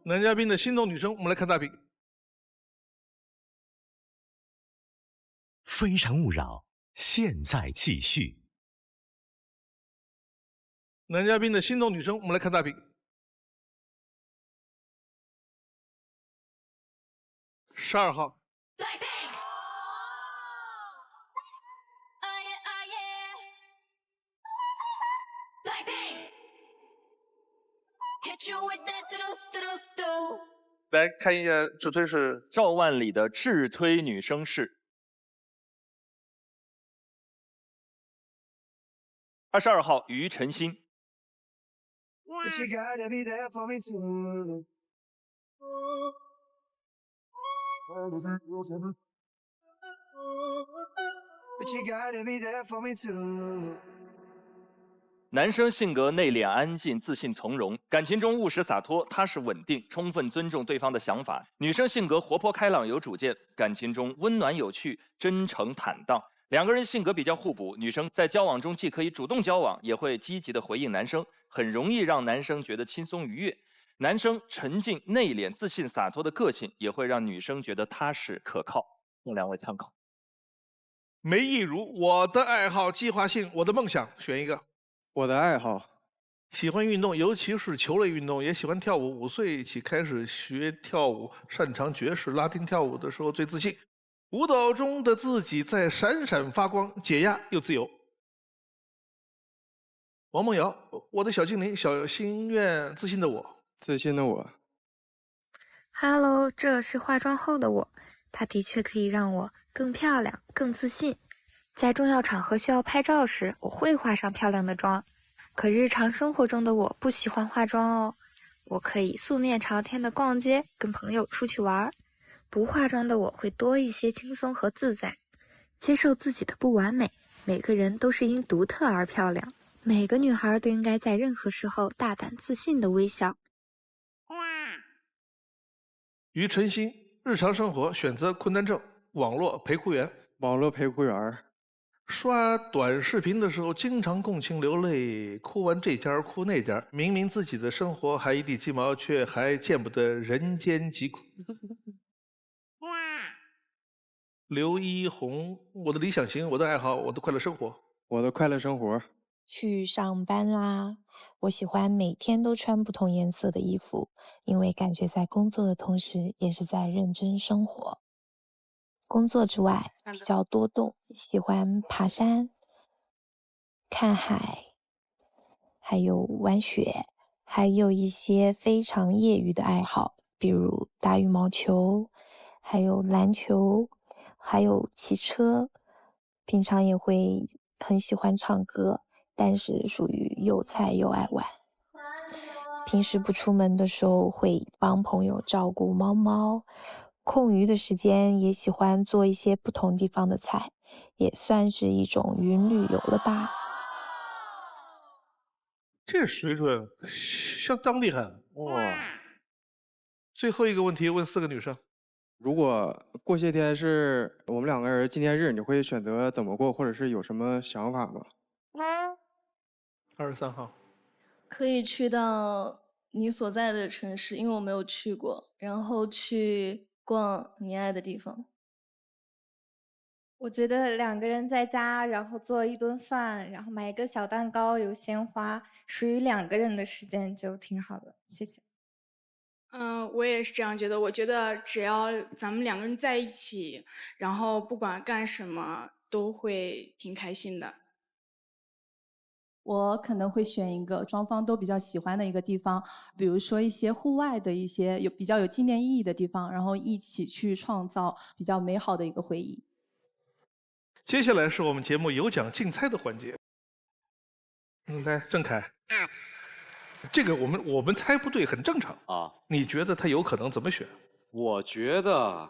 男嘉宾的心动女生，我们来看大屏。非诚勿扰，现在继续。男嘉宾的心动女生，我们来看大屏。12号。来看一下，主推是赵万里的智推女生是22号于晨曦。男生性格内敛安静，自信从容，感情中务实洒脱，踏实稳定，充分尊重对方的想法。女生性格活泼开朗，有主见，感情中温暖有趣，真诚坦荡。两个人性格比较互补，女生在交往中既可以主动交往，也会积极的回应男生，很容易让男生觉得轻松愉悦。男生沉静内敛、自信洒脱的个性，也会让女生觉得踏实可靠。供两位参考。梅亦如，我的爱好计划性，我的梦想，选一个。我的爱好，喜欢运动，尤其是球类运动，也喜欢跳舞。5岁起开始学跳舞，擅长爵士、拉丁跳舞的时候最自信。舞蹈中的自己在闪闪发光，解压又自由。王梦瑶，我的小精灵，小心愿，自信的我。自信的我。Hello， 这是化妆后的我，它的确可以让我更漂亮、更自信。在重要场合需要拍照时，我会化上漂亮的妆。可日常生活中的我不喜欢化妆哦，我可以素面朝天的逛街，跟朋友出去玩。不化妆的我会多一些轻松和自在，接受自己的不完美。每个人都是因独特而漂亮，每个女孩都应该在任何时候大胆自信的微笑。于晨曦，日常生活选择困难症，网络陪哭员。网络陪哭员。刷短视频的时候，经常共情流泪，哭完这家哭那家，明明自己的生活还一地鸡毛，却还见不得人间疾苦。刘一红，我的理想型，我的爱好，我的快乐生活。我的快乐生活。去上班啦！我喜欢每天都穿不同颜色的衣服，因为感觉在工作的同时，也是在认真生活。工作之外比较多动，喜欢爬山、看海，还有玩雪，还有一些非常业余的爱好，比如打羽毛球，还有篮球，还有骑车。平常也会很喜欢唱歌，但是属于又菜又爱玩。平时不出门的时候会帮朋友照顾猫猫，空余的时间也喜欢做一些不同地方的菜，也算是一种云旅游了吧。这水准相当厉害哇！最后一个问题问4个女生：如果过些天是我们2个人纪念日，你会选择怎么过，或者是有什么想法吗？23号。可以去到你所在的城市，因为我没有去过，然后去逛你爱的地方。我觉得2个人在家，然后做一顿饭，然后买一个小蛋糕，有鲜花，属于2个人的时间就挺好的。谢谢。我也是这样觉得。我觉得只要咱们2个人在一起，然后不管干什么都会挺开心的。我可能会选一个双方都比较喜欢的一个地方，比如说一些户外的一些比较有纪念意义的地方，然后一起去创造比较美好的一个回忆。接下来是我们节目有奖竞猜的环节。来，郑恺，这个我们猜不对很正常啊。你觉得他有可能怎么选？我觉得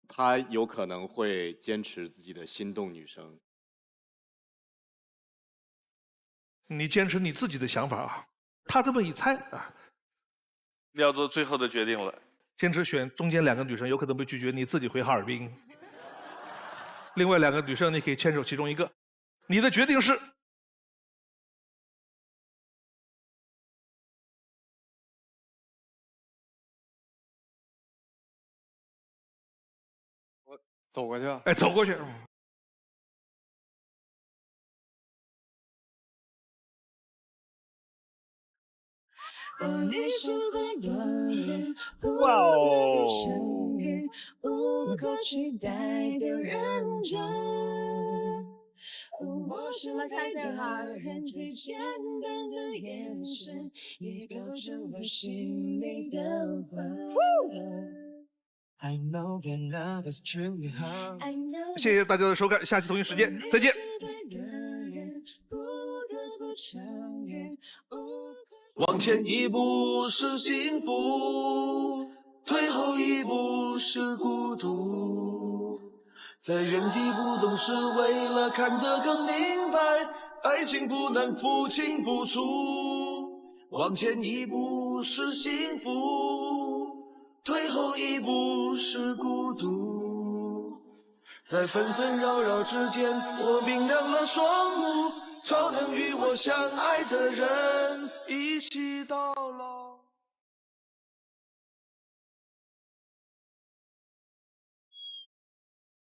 他有可能会坚持自己的心动女生。你坚持你自己的想法啊，他这么一猜啊，你要做最后的决定了。坚持选中间2个女生，有可能被拒绝，你自己回哈尔滨。另外2个女生，你可以牵手其中一个。你的决定是？我走过去。哎，走过去。哇哦！我是来开的人最简单的眼神，也勾住了心里的吻。谢谢大家的收看，下期同一时间再见。往前一步是幸福，退后一步是孤独。在原地不动是为了看得更明白，爱情不能不清不楚，往前一步是幸福，退后一步是孤独。在纷纷扰扰之间，我明亮了双目，超能与我相爱的人一起到老。